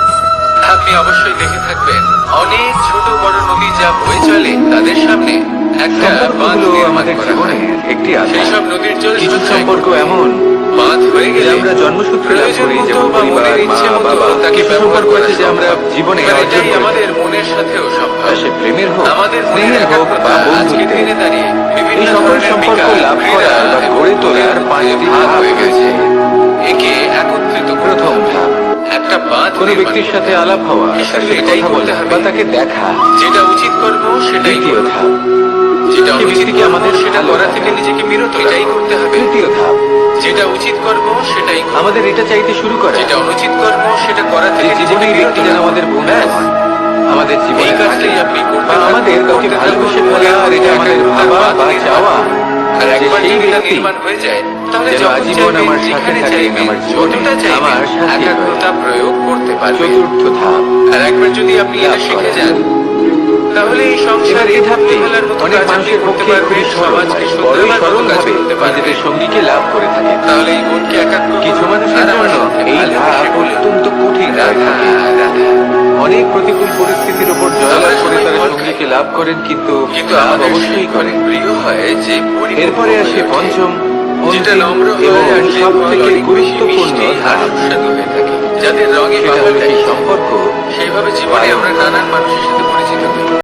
আপনি অবশ্যই দেখে থাকবেন অনেক ছোট বড় নদী যা বয়ে চলে তাদের সামনে একটা বাঁধ
সম্পর্কগুলো
নির্মাণ
আমাদের
করা
জীবনে
হয়।
একটি
সেই
আধার।
সব নদীর জল
কিছু
সঞ্চয়
সম্পর্ক
করতে
এমন
বাঁধ হয়ে
যে
গেলে
আমরা জন্মসূত্রে লাভ করি,
প্রয়োজন
যেমন
মতো বা
পরিবার,
মনের
মা,
ইচ্ছে মতো
বাবা,
তাকে
কিছু
ব্যবহার
সম্পর্ক
করা
আছে যে আমরা
সম্ভব।
জীবনে
আর
অর্জন
এটাই
করেছি।
আমাদের মনের সাথেও সম্ভব।
তা সে প্রেমের হোক,
আমাদের মনের
স্নেহের হোক বা
একাগ্রতা আজকের
বন্ধুত্বের,
দিনে দাঁড়িয়ে বিভিন্ন
এই সকল
ধরনের
সম্পর্ক
বিকার,
লাভ
ক্রীড়া
করার বা
এবং
গড়ে তোলার
মনের
5টি
ভাগ
ধাপ
হয়ে গেছে।
রয়েছে।
একে একত্রিত করতে
প্রথম
হবে।
ধাপ,
একটা বাঁধ
কোনো
নির্মাণ
ব্যক্তির
করতে
সাথে
হবে।
আলাপ হওয়া, তার
শুধু
সাথে
এটাই
কথা
করতে
বলা
হবে
বা তাকে দেখা।
যেটা উচিত করব সেটাই
দ্বিতীয়
করব।
ধাপ,
যেটা
সে
অনুচিত
ব্যক্তিকে
করব
আমাদের
সেটা
ভালো
করা
লাগা।
থেকে নিজেকে বিরত এটাই করতে হবে।
তৃতীয় ধাপ,
যেটা উচিত করব সেটাই করব।
আমাদের এটা চাইতে শুরু করা
যেটা অনুচিত করব সেটা করা
যে
থেকে
জীবনে
নিজেকে
এই
বিরত
ব্যক্তি যেন
রাখবো।
আমাদের বন্ধু
ব্যাস।
হন, আমাদের জীবনে
এই
থাকে,
কাজটাই আপনি করতে
বা
থাকুন,
আমাদের কাউকে
করতে
ভালোবেসে
থাকুন,
ফেলা আর এটা
মনের
আমাদের
মধ্যে
ভাবা
বাঁধ
বা
নির্মাণ
চাওয়া
করুন। আর
যে
একবার
সেই
যদি এটা
ব্যক্তি
নির্মাণ হয়ে যায় তাহলে
যেন
যখন
আজীবন
চাইবেন,
আমার সাথে
যেখানে
থাকেন,
চাইবেন,
আমার জীবনে,
যতটা চাইবেন
আমার সাথী হয়।
একাগ্রতা প্রয়োগ করতে পারবেন।
চতুর্থ ধাপ,
আর একবার যদি আপনি এটা
লাভ
শিখে
করা।
যান তাহলে এই
এবার
সংসারে
এই ধাপটি
ফেলার মতো
অনেক
কাজ আপনি
মানুষের
করতে
পক্ষে খুবই
পারবেন,
সরল
সমাজকে
হয়,
শুদ্ধ
বড়ই
করার
সরল
মতো কাজ
ভাবে
করতে পারবেন।
নিজেদের সঙ্গীকে লাভ করে থাকে।
তাহলে এই মনকে একাগ্র
কিছু
করুন,
মানুষের
আর আমার
জন্য
সাথে
এই
ভালোবেসে
ধাপ
বলুন,
অত্যন্ত কঠিন হয়ে
রাধা
থাকে।
রাধা।
অনেক প্রতিকূল পরিস্থিতির উপর জয়লাভ করে তারা
সবাই
সঙ্গীকে লাভ করেন, কিন্তু
কিন্তু
লাভ
আমাদের
অবশ্যই
সেই
করেন।
প্রিয় হয় যে পরিপূর্ণ
এরপরে
হয়ে
আসে
ওঠে।
পঞ্চম,
যেটা
অন্তিম
নম্র হয়
এবং
আর যে
সব
ফল
থেকে
অনেক বেশি
গুরুত্বপূর্ণ
মিষ্টি আর
ধাপ,
সুস্বাদু হয়ে থাকে, যাদের রঙে
সেটা
বাহার
হলো সেই
দেয়।
সম্পর্ক
সেইভাবে জীবনে আমরা নানান মানুষের সাথে